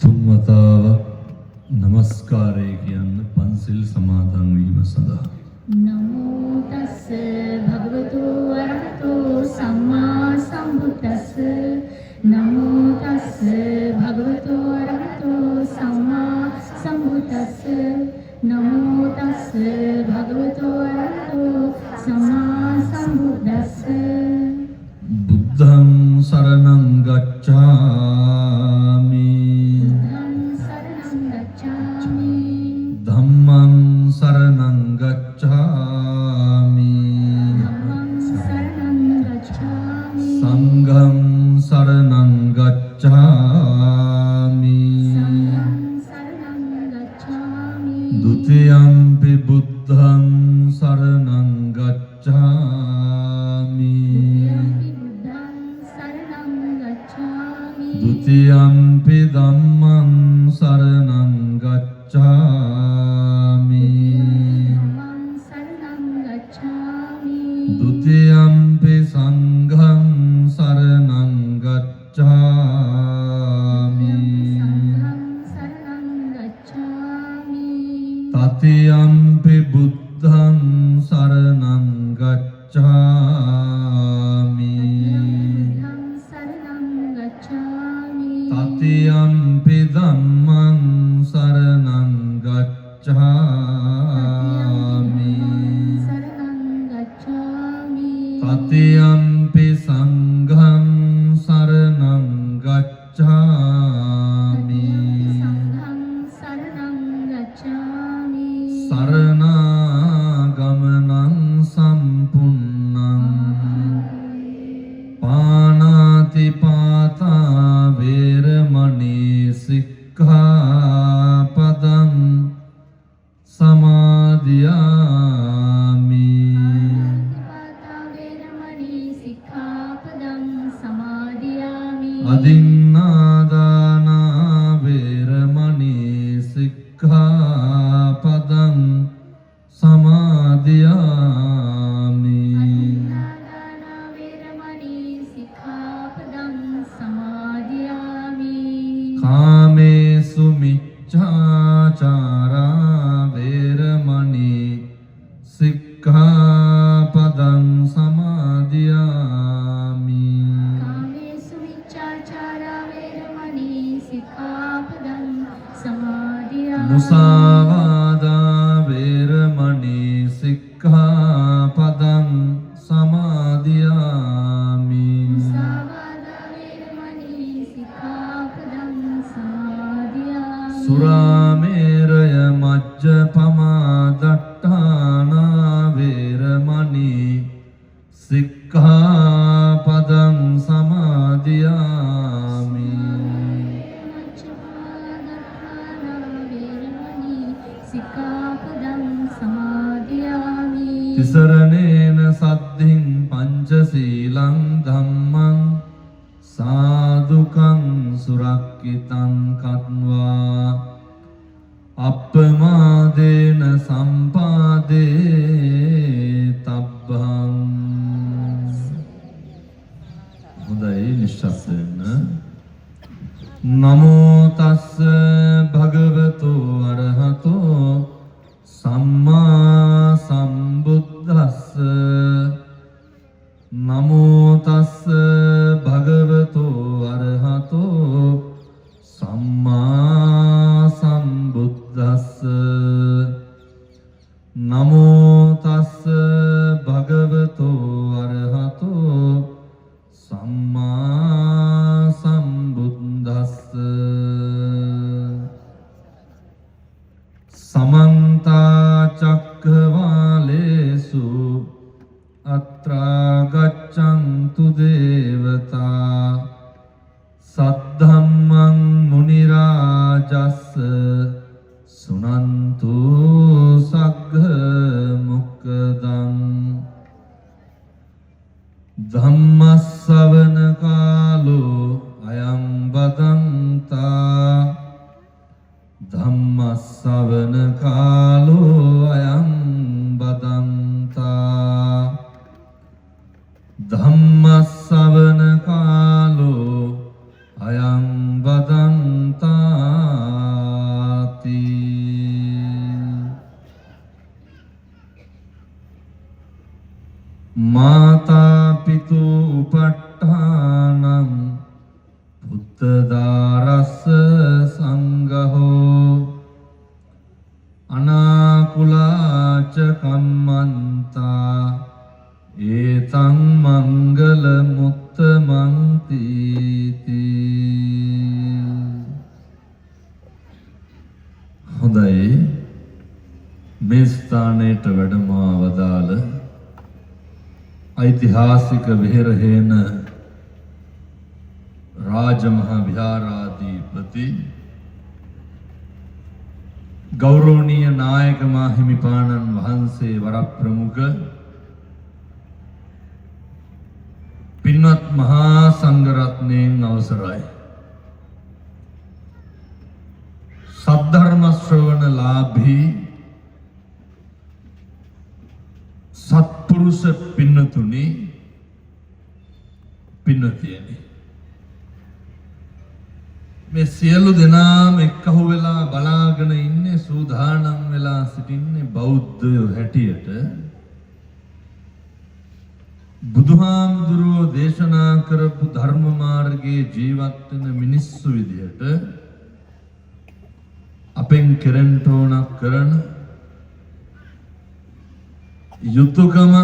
තුන්වතාවක් නමස්කාරය කියන්න පන්සිල් සමාදන් වීම සඳහා. නමෝ තස්ස භගවතු වරහතෝ සම්මා සම්බුද්දස්ස. නමෝ තස්ස භගවතු වරහතෝ සම්මා සම්බුද්දස්ස. නමෝ තස්ස භගවතු වරහතෝ සම්මා සම්බුද්දස්ස. බුද්ධං සරණං ගච්ඡාමි. ධම්මං සරණං ගච්ඡාමි. සංඝං සරණං ගච්ඡාමි. ဒုတိယံ පි බුද්ධං සරණං ගච්ඡාමි. ဒုတိယံ පි ධම්මං සරණං ගච්ඡාමි. ဒုတိယံ පි සංඝං සරණං ගච්ඡාමි. တတိယံ පි බුද්ධං සරණං ගච්ඡාමි. တတိယံ පි ධම්මං සරණං ගච්ඡාමි. တတိယံ පි සංඝං සරණං ගච්ඡාමි. සරණාගමනං සම්පුන්නං පානාති පාතා වේරමණී සික්ඛාපදං සමාදියාමි. අදින්නාදානා වේරමණී සික්ඛාපදං සමාදියාමි. කාමේසු මිච්ඡාචාරා වේරමණී සික්ඛාපදං සමාදියාමි. මුසාවාදා වේරමණී සික්ඛාපදං සමාදියාමි. සුරාමේරය මජ්ජපමා දට්ඨානා වේරමණී සික්ඛාපදං සමාදියාමි. තිසරණේන සද්ධින් පංචශීලං ධම්මං සාදුකං සුරක්ඛිතං කତ୍වා අප්පමාදේන සම්පාදේ තබ්බං. හොඳයි නිශ්ශබ්ද වෙන්න. නමෝ තස්ස භගවතු අරහතෝ සම්මා සම්බුද්දස්ස. නමෝ තස්ස භගවතු අරහතෝ සම්මා සම්බුද්දස්ස. නමෝ තස්ස භගවතු අරහතෝ සම්මා සම්බුද්දස්ස. समन्त चक्रवालेषु अत्रा गच्छन्तु देवता सद्धम्मं मुनिराजस्स सुनन्तु सग्घ मुक्कदं. धम्मස්සවන කාලෝ අයං බදන්තා. ධම්මස්සවන කාලෝ අයං බදන්තා. ධම්මස්සවන කාලෝ අයං බදන්තා. පිතු උපට්ඨානං පුත්තදාරස්ස සංඝෝ අනාකුලාච කම්මන්තා ඒතං මංගල මුත්තමං තීති. හොඳයි, මේ ස්ථානයට වැඩම වදාළ ඓතිහාසික විහෙරහේන රාජමහා විහාරාධිපති ගෞරවනීය නායක මාහිමිපාණන් වහන්සේ වරප්‍රමුඛ පින්වත් මහා සංඝරත්නයන් අවසරයි. සද්ධර්ම ශ්‍රවණලාභී සත්පුරුෂ පින්නතුනි, පින්නතියනි, මේ සියලු දෙනාම එක්කහු වෙලා බලාගෙන ඉන්නේ, සූදානම් වෙලා සිටින්නේ බෞද්ධයෝ හැටියට බුදුහාමුදුරුවෝ දේශනා කරපු ධර්ම මාර්ගයේ ජීවත් වෙන මිනිස්සු විදියට අපෙන් කෙරෙන්න ඕන කරන යුතුයකම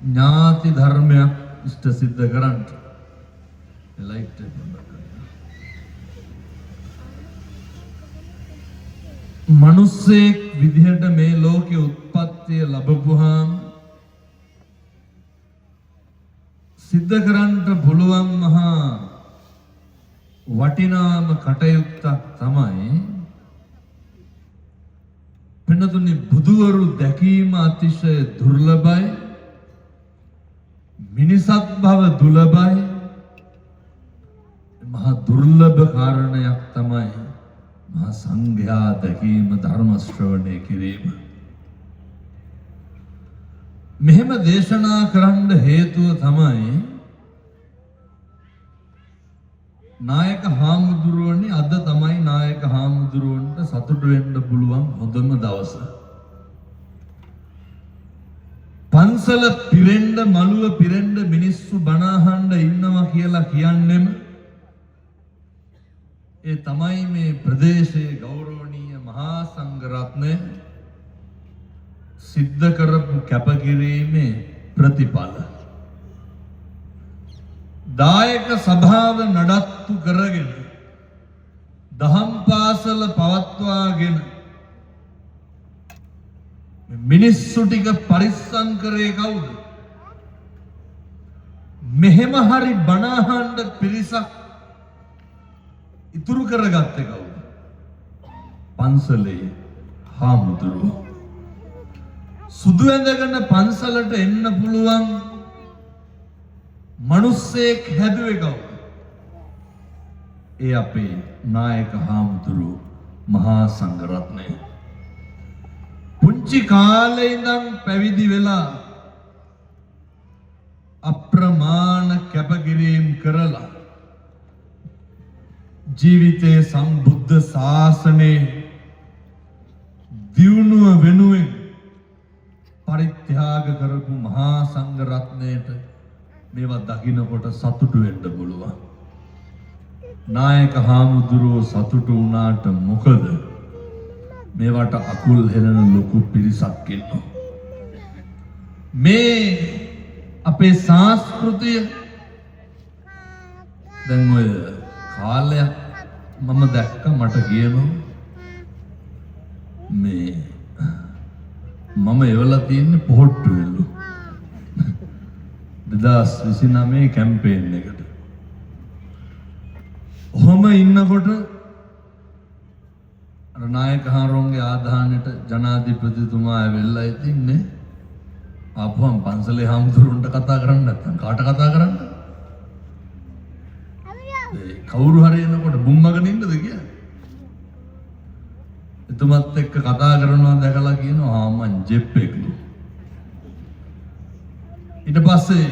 ඥාති ධර්මයක් ඉෂ්ට සිද්ධ කරන්න. ලයිට් එක මනුස්සයෙක් විදිහට මේ ලෝකේ උත්පත්තිය ලැබුවාම සිද්ධ කරන්න පුළුවන් මහා වටිනාම කටයුත්තක් තමයි පින්නතුනි බුදුවරු දැකීම අතිශය දුර්ලභයි, මිනිසත් භව දුර්ලභයි. මහා දුර්ලභ කාරණයක් තමයි මහා සංඝයා දැකීම, ධර්ම ශ්‍රවණය කිරීම. මෙහෙම දේශනා කරන්න හේතුව තමයි නායක හාමුදුරුවනේ අද තමයි නායක හාමුදුරුවන්ට සතුට වෙන්න පුළුවන් හොඳම දවස. පන්සල පිරෙන්න, මළුව පිරෙන්න, මිනිස්සු බණ අහන්න ඉන්නවා කියලා කියන්නෙම ඒ තමයි මේ ප්‍රදේශයේ ගෞරවනීය මහා සංඝරත්නය සිද්ධ කරපු කැපකිරීමේ ප්‍රතිඵල. දායක සභාව නඩත්තු කරගෙන දහම් පාසල පවත්වාගෙන මිනිස්සු ටික පරිස්සම් කරේ කවුද? මෙහෙම හරි බණ අහන්න පිරිසක් ඉතුරු කරගත්තේ කවුද? පන්සලේ හාමුදුරුවෝ. සුදු ඇඳගෙන පන්සලට එන්න පුළුවන් මිනිස්සෙක් හැදුවේ කවුද? ඒ අපේ නායක හාමුදුරුවෝ මහා සංඝරත්නය. පුංචි කාලේ ඉඳන් පැවිදි වෙලා අප්‍රමාණ කැපකිරීම කරලා ජීවිතයේ සම්බුද්ධ ශාසනයේ දියුණුව වෙනුවෙන් පරිත්‍යාග කරපු මහා සංඝරත්නයට මේවා දකින්නකොට සතුටු වෙන්න පුළුවන්. නායක හාමුදුරුවෝ සතුටු වුණාට මොකද? මේවට අකුල් හෙලන ලොකු පිරිසක් ඉන්නවා. මේ අපේ සංස්කෘතිය දැන් ඔය කාලයක් මම දැක්ක, මට කියනවා මේ මම එවලා තියෙන්නේ පොහොට්ටු වෙලු 2029 කැම්පේන් එකට. ඔහොම ඉන්නකොට අර නායක හාමුදුරුවන්ගේ ආදානයට ජනාධිපතිතුමා ඇවිල්ලා ඉතින්නේ ආපුවම පන්සලේ හාමුදුරුවන්ට කතා කරන්න නැත්නම් කාට කතා කරන්න? කවුරු හරි එනකොට බුම්මගෙන ඉන්නද කියලා. එතුමත් එක්ක කතා කරනවා දැකලා කියනවා ආ මං ජෙප්පෙක්ලු. ඊට පස්සේ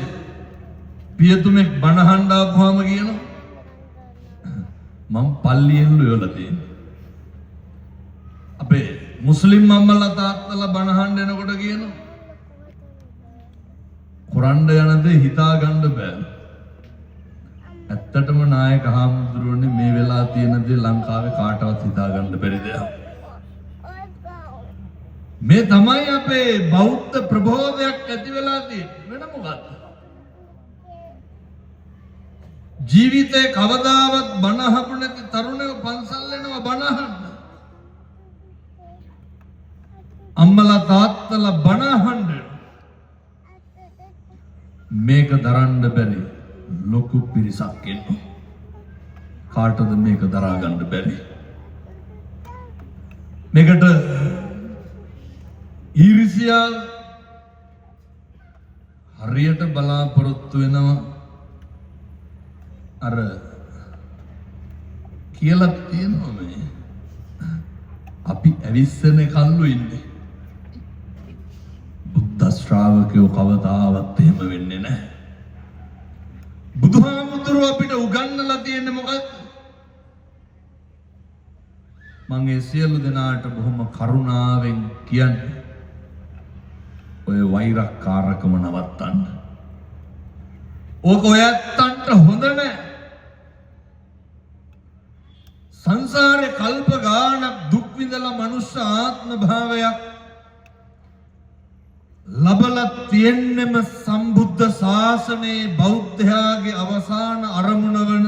පියතුමෙක් බණ අහන්න ආපුවාම කියනවා මං පල්ලියෙන්ලු එවලා තියෙන්නේ. අපේ මුස්ලිම් අම්මලා තාත්තලා බණ අහන්න එනකොට කියනවා කරන්න යන දේ හිතා ගන්න බෑ. ඇත්තටම නායක හාමුදුරුවනේ මේ වෙලා තියෙන දේ ලංකාවේ කාටවත් හිතා ගන්න බැරි දෙයක්. මේ තමයි අපේ බෞද්ධ ප්‍රබෝධයක් ඇති වෙලා තියෙන්නේ. වෙන මොකක්ද? ජීවිතේ කවදාවත් බණ අහපු නැති තරුණයෝ පන්සල් යනවා බණ අහන්න. අම්මලා තාත්තලා බණ අහන්න. මේක දරන්න බැරි ලොකු පිරිසක් ඉන්නවා. කාටද මේක දරා ගන්න බැරි? මේකට ඊර්ෂ්‍යාව හරියට බලාපොරොත්තු වෙනවා. අර කියලා තියෙනවා මේ අපි ඇවිස්සන කල්ලු ඉන්නේ. බුද්ධ ශ්‍රාවකයෝ කවදාවත් එහෙම වෙන්නේ නැහැ. බුදුහාමුදුරුවෝ අපිට උගන්වලා තියෙන්නේ මොකක්ද? මම ඒ සියලු දෙනාට බොහොම කරුණාවෙන් කියන්නේ ඔය වෛරක්කාරකම නවත්තන්න. ඕක ඔයත්තන්ට හොඳ නැහැ. සංසාරේ කල්ප ගානක් දුක් විඳලා මනුෂ්‍ය ආත්ම භාවයක් ලබලා තියෙන්නෙම සම්බුද්ධ ශාසනයේ බෞද්ධයාගේ අවසාන අරමුණ වන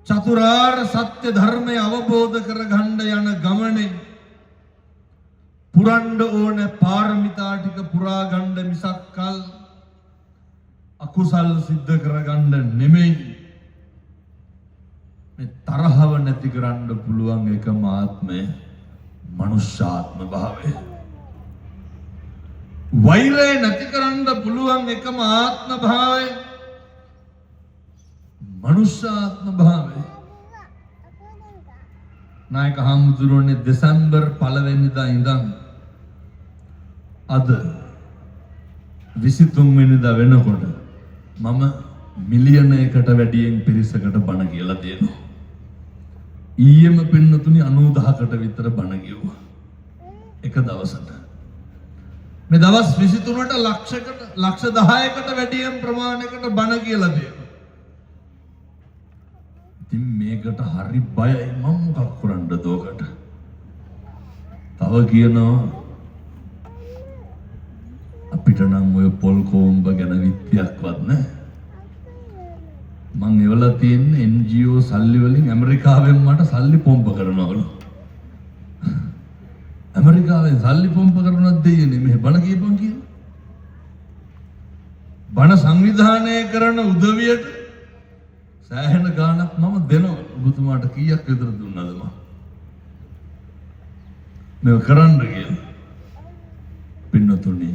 චතුරාර්ය සත්‍ය ධර්මය අවබෝධ කරගන්න යන ගමනේ පුරන්න ඕන පාරමිතා ටික පුරා ගන්න මිසක් කල් අකුසල් සිද්ධ කරගන්න නෙමෙයි. මේ තරහව නැති කරන්න පුළුවන් එකම ආත්මය මනුෂ්‍යාත්ම භාවය. වෛරය නැති කරන්න පුළුවන් එකම ආත්ම භාවය මනුෂ්‍යාත්ම භාවය. නායක හාමුදුරුවනේ දෙසැම්බර් 1 වෙනිදා ඉඳන් අද 23 වෙනිදා වෙනකොට මම මිලියනයකට වැඩියෙන් පිරිසකට බණ කියලා තියෙනවා. ඊයේම පින්නතුනි 90000කට විතර බණ කිව්වා එක දවසට. මේ දවස් 23ට ලක්ෂ 10කට වැඩියෙන් ප්‍රමාණයකට බණ කියලා තියෙනවා. ඉතින් මේකට හරි බයයි මම මොකක් කරන්නද ඕකට. තව කියනවා අපිට නම් ඔය පොල් කොම්බ ගැන විත්‍යක්වත් නැහැ. මං එවලා තියෙන්නේ NGO සල්ලි වලින් ඇමරිකාවෙන් මට සල්ලි පොම්ප කරනවලු. ඇමරිකාවෙන් සල්ලි පොම්ප කරනවත් දෙයනේ මෙහෙ බණ කියපන් කියන. බණ සංවිධානය කරන උදවියට සෑහෙන ගාණක් මම දෙනවා. ඔබතුමාට කීයක් විතර දුන්නද මම? මේක කරන්න කියලා. පින්නතුනි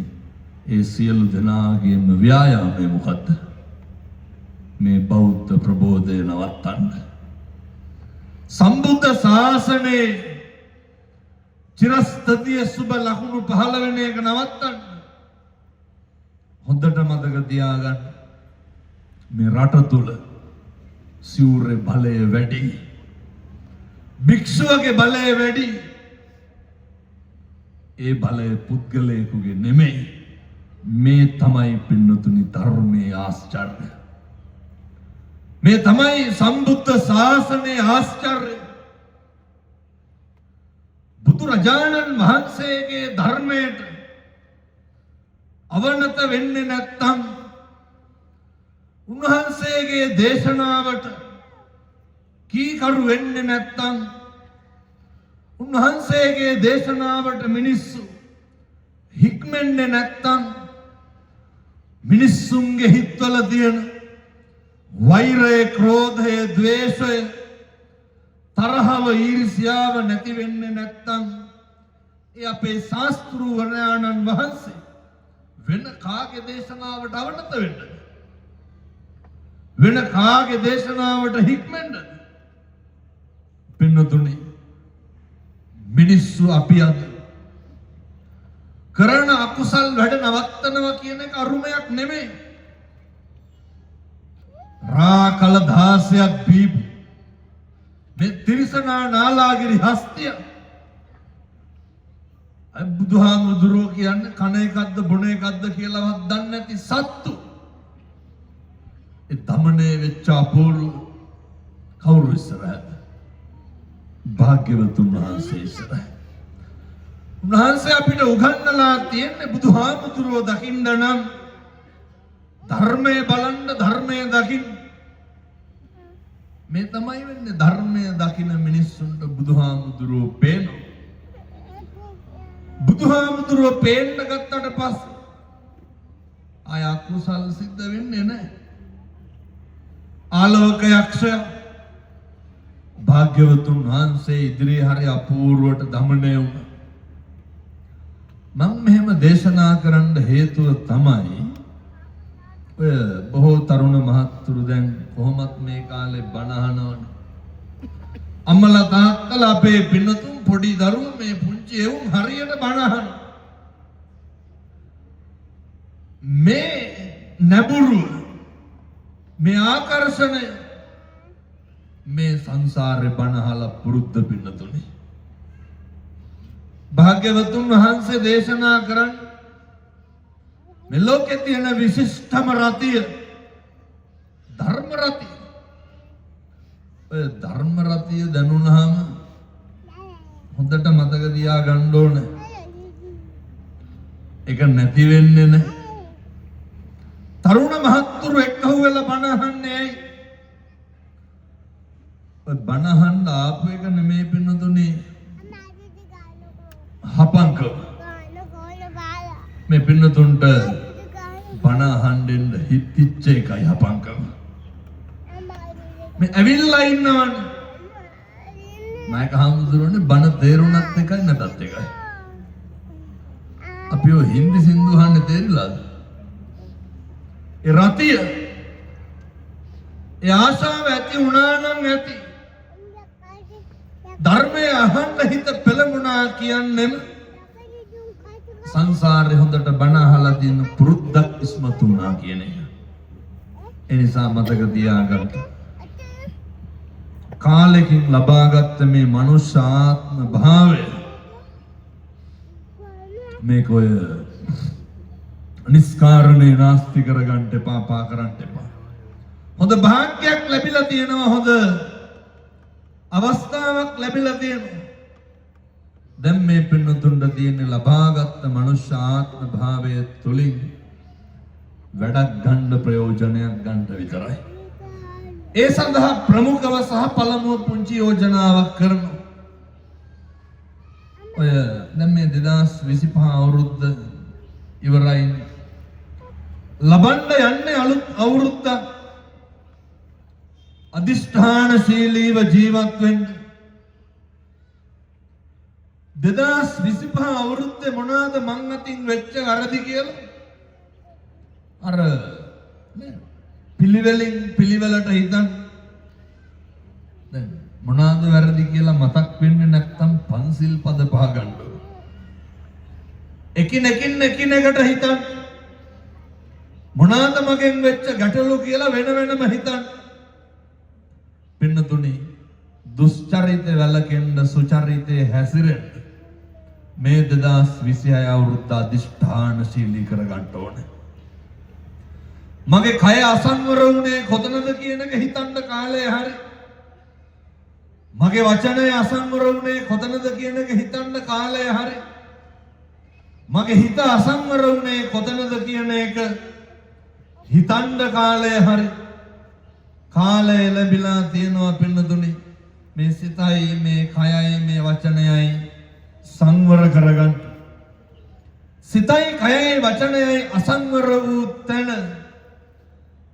ඒ සියලු දෙනාගේම ව්‍යායාමය මොකද්ද? මේ බෞද්ධ ප්‍රබෝධය නවත්තන්න. සම්බුද්ධ ශාසනයේ චිරස්ථිතිය සුබ ලකුණු 15 වෙනි එක නවත්තන්න. හොඳට මතක තියාගන්න. මේ රට තුල සිවුරේ බලය වැඩි. භික්ෂුවගේ බලය වැඩි. ඒ බලය පුද්ගලයෙකුගේ නෙමෙයි. මේ තමයි පින්නතුනි ධර්මයේ ආශ්චර්යය. මේ තමයි සම්බුද්ධ ශාසනයේ ආශ්චර්යය. බුදුරජාණන් වහන්සේගේ ධර්මයට අවනත වෙන්නේ නැත්නම් උන්වහන්සේගේ දේශනාවට කීකරු වෙන්නේ නැත්නම් උන්වහන්සේගේ දේශනාවට මිනිස්සු හික්මෙන්නේ නැත්නම් මිනිස්සුන්ගේ හිත්වල තියෙන වෛරය, ක්‍රෝධය, ද්වේෂය, තරහව, ඊර්ෂ්‍යාව නැති වෙන්නේ නැත්නම් ඒ අපේ ශාස්ත්‍රූවරයාණන් වහන්සේ වෙන කාගේ දේශනාවට අවනත වෙන්නද? වෙන කාගේ දේශනාවට හික්මෙන්නද? පින්නතුනි මිනිස්සු අපි අද කරන අකුසල් වැඩ නවත්තනවා කියන එක අරුමයක් නෙමෙයි. රාකල 16ක් බීපු මේ තිරිසනා නාලාගිරි හස්තිය බුදුහාමුදුරුවෝ කියන්නේ කන එකක්ද බොන එකක්ද කියලාවත් දන්නේ නැති සත්තු. ඒ දමණය වෙච්ච අපූර්ව කවුරු ඉස්සරහද? භාග්‍යවතුන් වහන්සේ ඉස්සරහ. උන්වහන්සේ අපිට උගන්වලා තියෙන්නේ බුදුහාමුදුරුවෝ දකින්න නම් ධර්මයේ බලන්න ධර්මයේ දකින්න. මේ තමයි වෙන්නේ ධර්මයේ දකින්න මිනිස්සුන්ට බුදුහාමුදුරුවෝ පේනවා. බුදුහාමුදුරුවෝ පේන්න ගත්තට පස්සේ ආය අකුසල් සිද්ධ වෙන්නේ නැහැ. ආලෝක යක්ෂය භාග්‍යවතුන් වහන්සේ ඉදිරියේ හරි අපූර්වට දමණය වුණා. මම මෙහෙම දේශනා කරන්න හේතුව තමයි ඔය බොහෝ තරුණ මහත්තුරු දැන් කොහොමත් මේ කාලේ බණ අහනවනේ. අම්මලා තාත්තලා අපේ පින්නතුන් පොඩි දරුවෝ මේ පුංචි එවුන් හරියට බණ අහනවා. මේ නැඹුරුව මේ ආකර්ෂණය මේ සංසාරේ බණ අහලා පුරුද්ද පින්නතුනේ. භාග්‍යවතුන් වහන්සේ දේශනා කරන් මේ ලෝකේ තියෙන විශිෂ්ටම රතිය ධර්ම රතිය. ඔය ධර්ම රතිය දැනුණාම හොඳට මතක තියාගන්න ඕනේ. ඒක නැති වෙන්නේ නැහැ. තරුණ මහත්තුරු එක්කහුව වෙලා බණ අහන්නේ ඇයි? ඔය බණ අහන්න ආපු එක නෙමෙයි පින්නතුනේ. හපංකම මේ පින්නතුන්ට බණ අහන්න හිතිච්ච එකයි හපංකම. මේ ඇවිල්ලා ඉන්නවනේ මයික හාමුදුරුවනේ බණ තේරුණත් එකයි නැතත් එකයි. අපි ඔය හින්දි සින්දු අහන්නේ තේරිලාද? ඒ රතිය ඒ ආශාව ඇති වුණා නම් ඇති ධර්මය අහන්න හිත පෙළඹුණා කියන්නේම සංසාරේ හොඳට බණ අහලා තියෙන පුරුද්දක් ඉස්මතු වුණා කියන එක. ඒ නිසා මතක තියාගන්න. කාලෙකින් ලබාගත්ත මේ මනුෂ්‍ය ආත්ම භාවය මේක ඔය නිස්කාරණේ නාස්ති කරගන්න එපා, පා කරන්න එපා. හොඳ භාග්‍යයක් ලැබිලා තියෙනවා, හොඳ අවස්ථාවක් ලැබිලා තියෙනවා. දැන් මේ පින්නතුන්ට තියෙන ලබාගත් මනුෂ්‍ය ආත්ම භාවය තුලින් වැඩක් ගන්න ප්‍රයෝජනයක් ගන්න විතරයි. ඒ සඳහා ප්‍රමුඛව සහ පළමුව පුංචි යෝජනාවක් කරනවා. ඔය දැන් මේ 2025 අවුරුද්ද ඉවරයි. ලබන්න යන්නේ අලුත් අවුරුද්දක්. අදිෂ්ඨානශීලීව ජීවත් වෙන්න. 2025 අවුරුද්දේ මොනවාද මං අතින් වෙච්ච වැරදි කියලා අර පිළිවෙලින් පිළිවෙලට හිතන්න. දැන් මොනවාද වැරදි කියලා මතක් වෙන්නේ නැත්නම් පන්සිල් පද පහ ගන්න ඕන. එකිනෙකට හිතන්න. මොනවාද මගෙන් වෙච්ච ගැටලු කියලා වෙන වෙනම හිතන්න. පින්නතුනි දුෂ්චරිතේ වැළකෙන්න සුචරිතේ හැසිරෙන්න මේ 2026 අවුරුද්ද අදිෂ්ඨානශීලී කරගන්න ඕනේ. මගේ කය අසංවර වුණේ කොතනද කියන එක හිතන්න කාලය හරි. මගේ වචනය අසංවර වුණේ කොතනද කියන එක හිතන්න කාලය හරි. මගේ හිත අසංවර වුණේ කොතනද කියන එක හිතන්න කාලය හරි. කාලය ලැබිලා තියෙනවා පින්නතුනි මේ සිතයි මේ කයයි මේ වචනයයි සංවර කරගන්න. සිතයි කයයි වචනයයි අසංවර වූ තැන,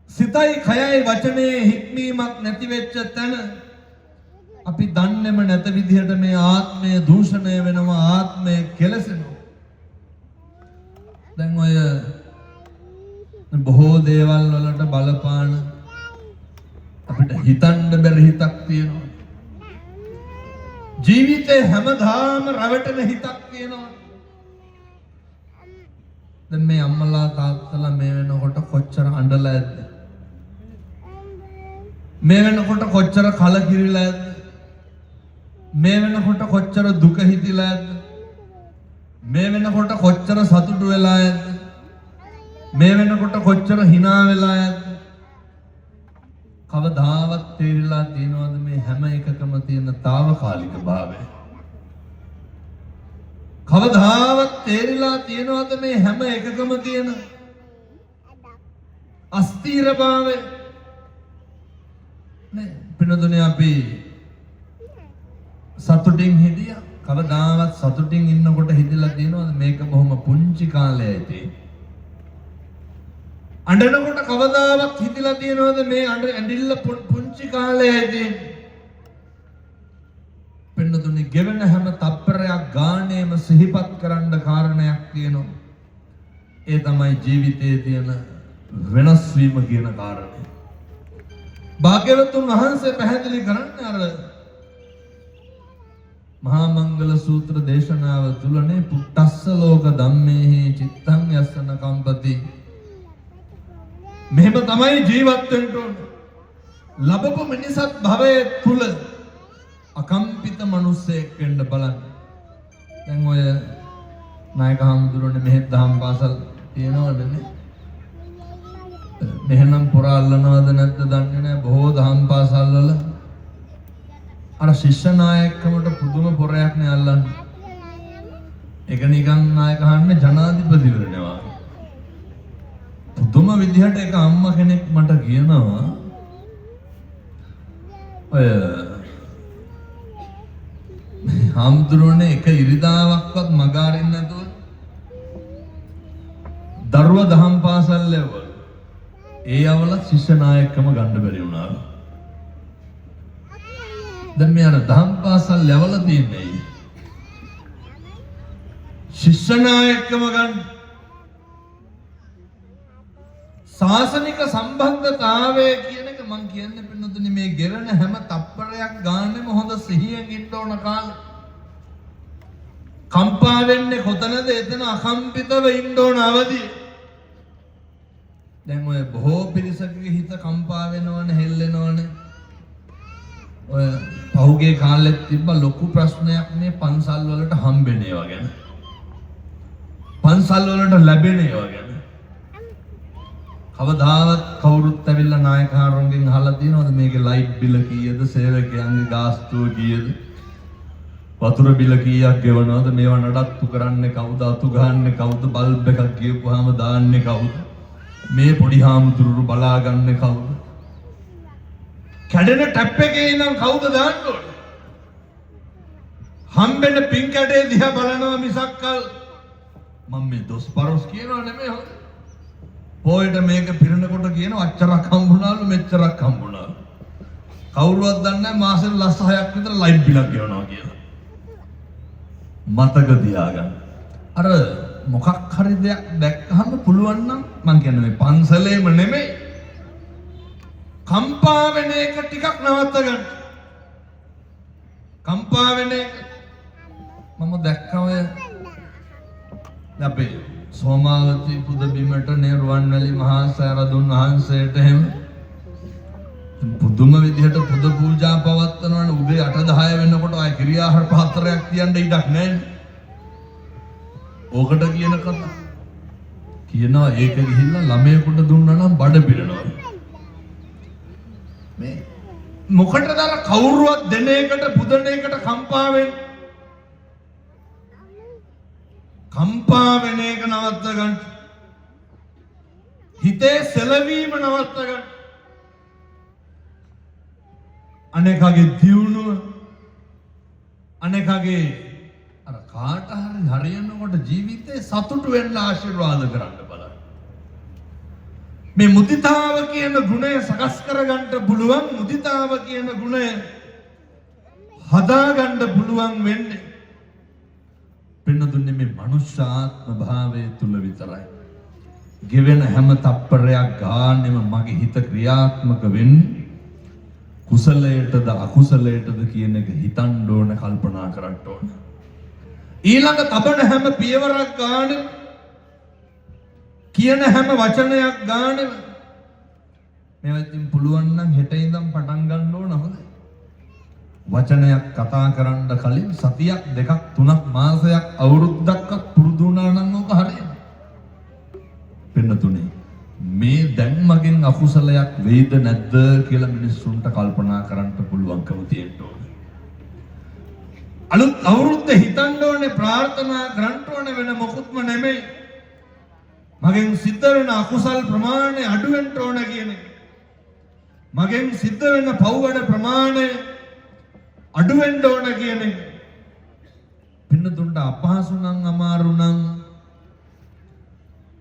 සිතයි කයයි වචනයේ හික්මීමක් නැති වෙච්ච තැන අපි දන්නේම නැත විදිහට මේ ආත්මය දූෂණය වෙනවා, ආත්මය කෙලසෙනවා. දැන් ඔය බොහෝ දේවල් වලට බලපාන අපිට හිතන්න බැරි හිතක් තියෙනවා. ජීවිතේ හැමදාම රැවටෙන හිතක් තියෙනවා. දැන් මේ අම්මලා තාත්තලා මේ වෙනකොට කොච්චර අඬලා ඇද්ද? මේ වෙනකොට කොච්චර කලකිරිලා ඇද්ද? මේ වෙනකොට කොච්චර දුක හිතිලා ඇද්ද? මේ වෙනකොට කොච්චර සතුටු වෙලා ඇද්ද? මේ වෙනකොට කොච්චර hina වෙලා ඇද්ද? කවදාවත් තේරිලා තියෙනවද මේ හැම එකකම තියෙන తాවකාලික භාවය? කවදාවත් තේරිලා තියෙනවද මේ හැම එකකම තියෙන අස්ථීර භාවය? නේ පිනදුනේ අපි සතුටින් හිටියා. කවදාවත් සතුටින් ඉන්නකොට හිතලා තියෙනවද මේක බොහොම පුංචි කාලයයි තියෙන්නේ? අඬනකොට කවදාවත් හිතලා තියෙනවද මේ ඇඬිල්ල පුංචි කාලයයි තියෙන්නේ? පින්නතුනි ගෙවෙන හැම තප්පරයක් ගානේම සිහිපත් කරන්න කාරණයක් තියෙනවා. ඒ තමයි ජීවිතයේ තියෙන වෙනස් වීම කියන කාරණය. භාග්‍යවතුන් වහන්සේ පැහැදිලි කරන්නේ අර මහා මංගල සූත්‍ර දේශනාව තුලනේ පුට්ටස්ස ලෝක ධම්මේහි චිත්තං යස්සන කම්පති. මෙහෙම තමයි ජීවත් වෙන්න ඕනේ. ලැබපු මිනිසත් භවයේ තුල අකම්පිත මිනිසෙක් වෙන්න බලන්න. දැන් ඔය නායක හඳුරන්නේ මෙහෙත් දහම් පාසල් තියෙනවනේ. මෙහෙනම් පොර අල්ලනවද නැද්ද දන්නේ නැහැ. බොහෝ දහම් පාසල් වල අර ශිෂ්‍ය නායකකමට පුදුම පොරයක් නේ අල්ලන්නේ. ඒක නිකන් නායක හන්නේ ජනාධිපතිවරණේ වගේ. පුදුම විදිහට එක අම්මා කෙනෙක් මට කියනවා ඔය හාමුදුරනේ එක ඉරිදාවක්වත් මග අරින්න නැතුව දරුවා දහම් පාසල් ලැබුවා. ඒ අවල ශිෂ්‍ය නායකකම ගන්න බැරි වුණා. දැන් මේ අර දහම් පාසල් ලැබලා තියන්නේ ශිෂ්‍ය නායකකම ගන්න. ශාසනික සම්බන්ධතාවය කියන එක මම කියන්නේ පින්නතුනි මේ ගෙවන හැම තප්පරයක් ගානෙම හොඳ සිහියෙන් ඉන්න ඕන කාලේ. කම්පා වෙන්නේ කොතනද? එතන අකම්පිතව ඉන්න ඕන අවදිය. දැන් ඔය බොහෝ පිරිසකගේ හිත කම්පා වෙනවනේ, හෙල්ලෙනවනේ. ඔය පහුගිය කාලෙත් තිබ්බ ලොකු ප්‍රශ්නයක් මේ පන්සල් වලට හම්බෙන ඒවා ගැන. පන්සල් වලට ලැබෙන ඒවා ගැන. කවදාවත් කවුරුත් ඇවිල්ලා නායකහරුන්ගෙන් අහලා තියෙනවද මේකේ ලයිට් බිල කීයද, සේවකයන්ගේ ගාස්තුව කීයද, වතුර බිල කීයක් ගෙවනවද, මේවා නඩත්තු කරන්නේ කවුද, අතු ගහන්නේ කවුද, බල්බ් එකක් ගියපුවාම දාන්නේ කවුද, මේ පොඩි හාමුදුරුවෝ බලාගන්නේ කවුද, කැඩෙන ටැප් එකේ ඉඳන් කවුද දාන්න ඕනේ? හම්බෙන පින් කැඩේ දිහා බලනවා මිසක් මම මේ දොස් පරොස් කියනව නෙමෙයි. හොඳ පොයිට මේක පිරෙනකොට කියනවා අච්චරක් හම්බුණාලු මෙච්චරක් හම්බුණාලු. කවුරුවත් දන්නේ නැහැ මාසෙට ලස් 6ක් විතර ලයිට් බිලක් ගෙවනවා කියලා. මතක තියාගන්න. අර මොකක් හරි දෙයක් දැක්කහම පුළුවන් නම් මං කියන්නේ මේ පන්සලේම නෙමෙයි. කම්පා වෙන එක ටිකක් නවත්ත ගන්න. කම්පා වෙන එක මම දැක්කම අපේ සෝමාවති පුද බිමට රුවන්වැලි මහා සෑරදුන් වහන්සේට එහෙම පුදුම විදිහට පුද පූජා පවත්වනවනේ. උදේ 8-10 වෙනකොට ආය ක්‍රියාහාර පාත්‍රයක් තියන්න ඉඩක් නැහැ. ඕකට කියන කතා කියනවා ඒක ගිහිල්ලා ළමයෙකුට දුන්නා නම් බඩ පිරෙනවා. මේ මොකටද අර කවුරුවත් දෙන එකට පුදන එකට කම්පා වෙන්නේ? කම්පා වෙන එක නවත්ත ගන්න. හිතේ සැලවීම නවත්ත ගන්න. අනේකගේ දියුණුව අනේකගේ අර කාට හරි හරියනකොට ජීවිතේ සතුටු වෙන්න ආශිර්වාද කරන්න බලන්න. මේ මුදිතාව කියන ගුණය සකස් කරගන්න පුළුවන්. මුදිතාව කියන ගුණය හදාගන්න පුළුවන් වෙන්නේ පින්නදුන්නේ මේ මනුෂ්‍ය ආත්ම භාවයේ තුල විතරයි. ගෙවෙන හැම තප්පරයක් ගානෙම මගේ හිත ක්‍රියාත්මක වෙන්නේ කුසලයටද අකුසලයටද කියන එක හිතන්න ඕන, කල්පනා කරන්න ඕන. ඊළඟ තබන හැම පියවරක් ගානෙම කියන හැම වචනයක් ගානෙම මේවා ඉතින් පුළුවන් නම් හෙට ඉඳන් පටන් ගන්න ඕන. හොඳයි. වචනයක් කතා කරන්න කලින් සතියක් දෙකක් තුනක් මාසයක් අවුරුද්දක්වත් පුරුදු වුණා නම් ඔක හරියනවා. පින්නතුනේ මේ දැන් මගෙන් අකුසලයක් වෙයිද නැද්ද කියලා මිනිස්සුන්ට කල්පනා කරන්න පුළුවන්කම තියෙන්න ඕනේ. අලුත් අවුරුද්ද හිතන්න ඕනේ, ප්‍රාර්ථනා කරන්න ඕනේ, වෙන මොකුත්ම නෙමෙයි. මගෙන් සිද්ධ වෙන අකුසල් ප්‍රමාණය අඩු වෙන්න ඕන කියන එක. මගෙන් සිද්ධ වෙන පව් ප්‍රමාණය අඩු වෙන්න ඕන කියන එක. පින්නතුන්ට අපහසු නම් අමාරු නම්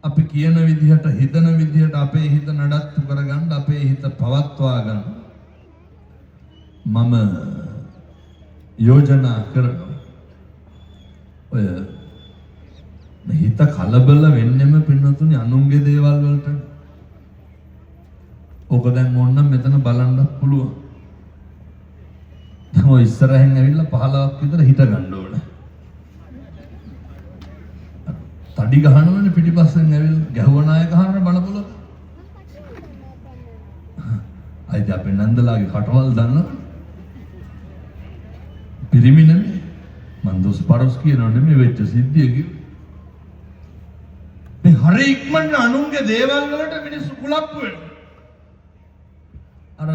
අපි කියන විදිහට හිතන විදිහට අපේ හිත නඩත්තු කරගන්න, අපේ හිත පවත්වා ගන්න මම යෝජනා කරනවා. ඔය හිත කලබල වෙන්නෙම පින්නතුනි අනුන්ගේ දේවල් වලට. ඕක දැන් ඕනනම් මෙතන බලන්න පුළුවන්. දැන් ඔය ඉස්සරහින් ඇවිල්ලා 15ක් විතර හිට ගන්න ඕනේ. තඩි ගහනවනේ පිටිපස්සෙන් ඇවිල්ලා ගැහුවන අය ගහන බණ පොලක. අයිද අපේ නන්දලාගේ කටවල් දන්නවද? පිරිමි නෙමෙයි. මන් දොස් පරස් කියනෝ නෙමෙයි වෙච්ච සිද්ධිය කිව්වේ. මේ හරි ඉක්මනට අනුන්ගේ දේවල් වලට මිනිස්සු කුලප්පු වෙනවා. අර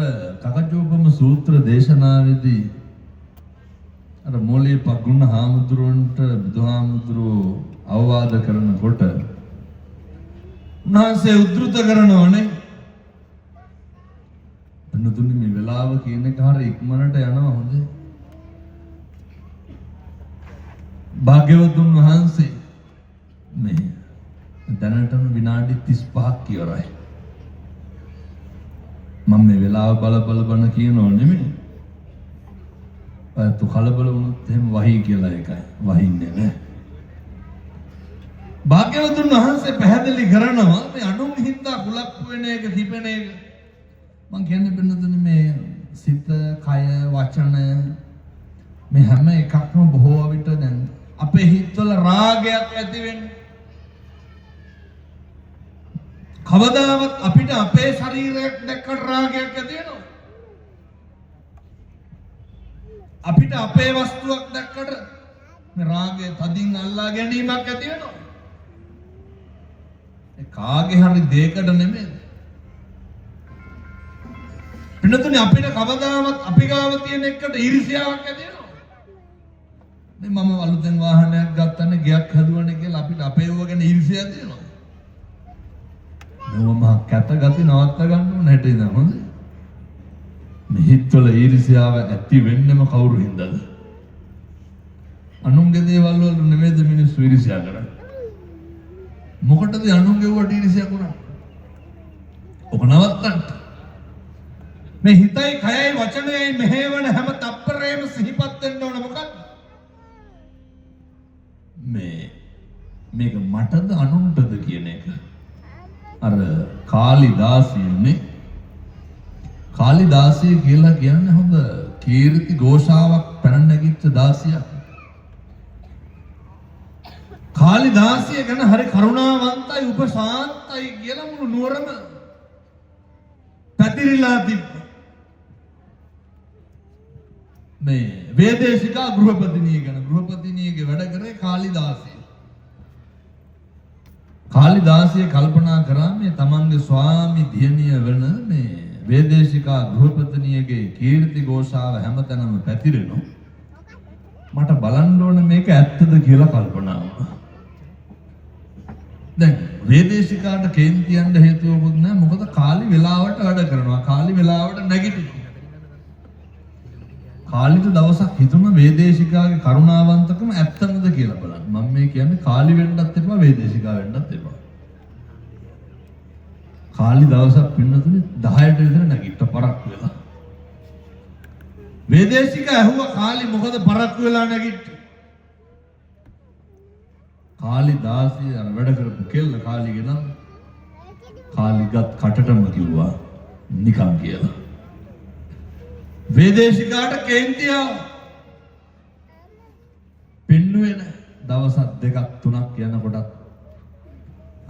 කකජෝපම සූත්‍ර දේශනාවේදී අර මොලේ පගුණ හාමුදුරුවන්ට බුදුහාමුදුරුවෝ අවවාද කරනකොට උන්වහන්සේ උද්දෘත කරනවනේ. එන්නතුනි මේ වෙලාව කියන එක හරි ඉක්මනට යනවා හොඳේ. භාග්‍යවතුන් වහන්සේ මේ දැනටම විනාඩි 35ක් ඉවරයි. මම මේ වෙලාව බල බන කියනෝ නෙමෙයි. අයත් කලබල වුණොත් එහෙම වහී කියලා එකයි. වහින්නේ නැහැ. භාග්‍යවතුන් වහන්සේ පැහැදිලි කරනවා මේ අනුන් හින්දා කුලප්පු වෙන එක තිබෙන එක. මං කියන්නේ බඳුනේ මේ සිත, කය, වචන මේ හැම එකක්ම බොහෝ විට දැන් අපේ හිතවල රාගයක් ඇති වෙන්නේ. කවදාවත් අපිට අපේ ශරීරයක් දැක්කට රාගයක් ඇති වෙනවා. අපිට අපේ වස්තුවක් දැක්කට මේ රාගය තදින් අල්ලා ගැනීමක් ඇති වෙනවා. ඒ කාගේ හරි දෙයකට නෙමෙයි. පින්නතුනේ අපිට කවදාවත් අපි ගාව තියෙන එකට ඊර්ෂ්‍යාවක් ඇති වෙනවා. මේ මම අලුතෙන් වාහනයක් ගත්තනේ, ගයක් හදුවනේ කියලා අපිට අපේ ඒව ගැන ඊර්ෂ්‍යාවක් තියෙනවා. මම කැත ගති නවත්ත ගන්න ඕන හැටි නේද? හොඳ. මේ හිතවල ඊර්ෂ්‍යාව ඇති වෙන්නම කවුරු හින්දාද? අනුන්ගේ දේවල් වල නෙමෙයිද මිනිස්සු ඊර්ෂ්‍යා කරන්නේ? මොකටද අනුන්ගේ වට ඊර්ෂ්‍යා කරන්නේ? ඔක නවත්තන්න. මේ හිතයි, කයයි, වචනයයි මෙහෙවන හැම තප්පරේම සිහිපත් වෙන්න ඕන මොකක්ද? මේක මටද අනුන්ටද කියන එක. අර කාලිදාසියනේ, කාලිදාසිය කියලා කියන්නේ හොඳ කීර්ති ഘോഷාවක් පැන නැගිච්ච දාසියක්. කාලිදාසිය ගැන හරි කරුණාවන්තයි, උපශාන්තයි කියලා මුළු නුවරම පැතිරිලා තිබ්බා. මේ වේදේශිකා ගෘහපතිනිය ගැන, ගෘහපතිනියගේ වැඩ කරේ කාලිදාසිය. කාලිදාසිය කල්පනා කරා මේ තමන්ගේ ස්වාමි දියණිය වෙන මේ වේදේශිකා ගෘහපතිනියගේ කීර්ති ഘോഷාව හැමතැනම පැතිරෙනවා. මට බලන්න ඕන මේක ඇත්තද කියලා කල්පනා වුණා. දැන් වේදේශිකාට කේන්තියන්න හේතුවකුත් නැහැ. මොකද කාලි වෙලාවට වැඩ කරනවා. කාලි වෙලාවට නැගිටිනවා. කාලිට දවසක් හිතුණ වේදේශිකාගේ කරුණාවන්තකම ඇත්තමද කියලා බලන්න. මම මේ කියන්නේ කාලි වෙන්නත් එපා, වේදේශිකා වෙන්නත් එපා. කාලි දවසක් පින්නතුනේ 10ට විතර නැගිට්ට පරක් වෙලා. වේදේශිකා ඇහුවා කාලි මොකද පරක් වෙලා නැගිට්ටේ? කාලි දාසිය අර වැඩ කරපු කෙල්ල කාලිගේ නම් කාලිගත් කටටම කිව්වා නිකන් කියලා. වේදේශිකාට කේන්තිය පින්නුවේ නැහැ. දවසක් දෙකක් තුනක් යනකොටත්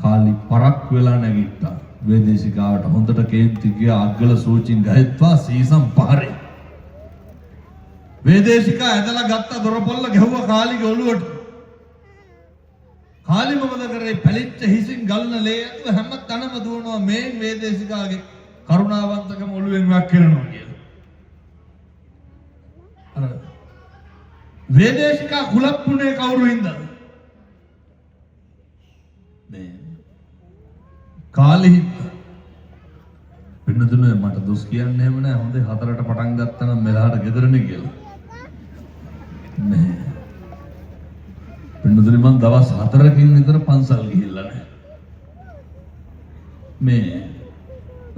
කාලි පරක් වෙලා නැගිට්ටා. වේදේශිකාවට හොඳට කේන්ති ගියා. අග්ගල සූචින් ගහත්වා සීසම් පහරේ. වේදේශිකා ඇදලා ගත්ත දොරපොල්ල ගැහුවා කාලිගේ ඔළුවට. කාලි මොකද කරේ? පැලිච්ච හිසින් ගලන ලේ ඇතුව හැම තැනම දුවනවා මේ වේදේශිකාගේ කරුණාවන්තකම ඔළුවෙන් වක් කරනවා කියලා. අර වේදේශිකා කුලප්පුනේ කවුරු හින්දාද? මේ කාලි පින්නතුනේ මට දොස් කියන්න එහෙම නෑ. හොඳේ 4ට පටන් ගත්තා නම් මෙලහට ගෙදරනේ කියලා. මේ පින්නතුනේ මම දවස් 4කින් විතර පන්සල් ගිහිල්ලා නෑ. මේ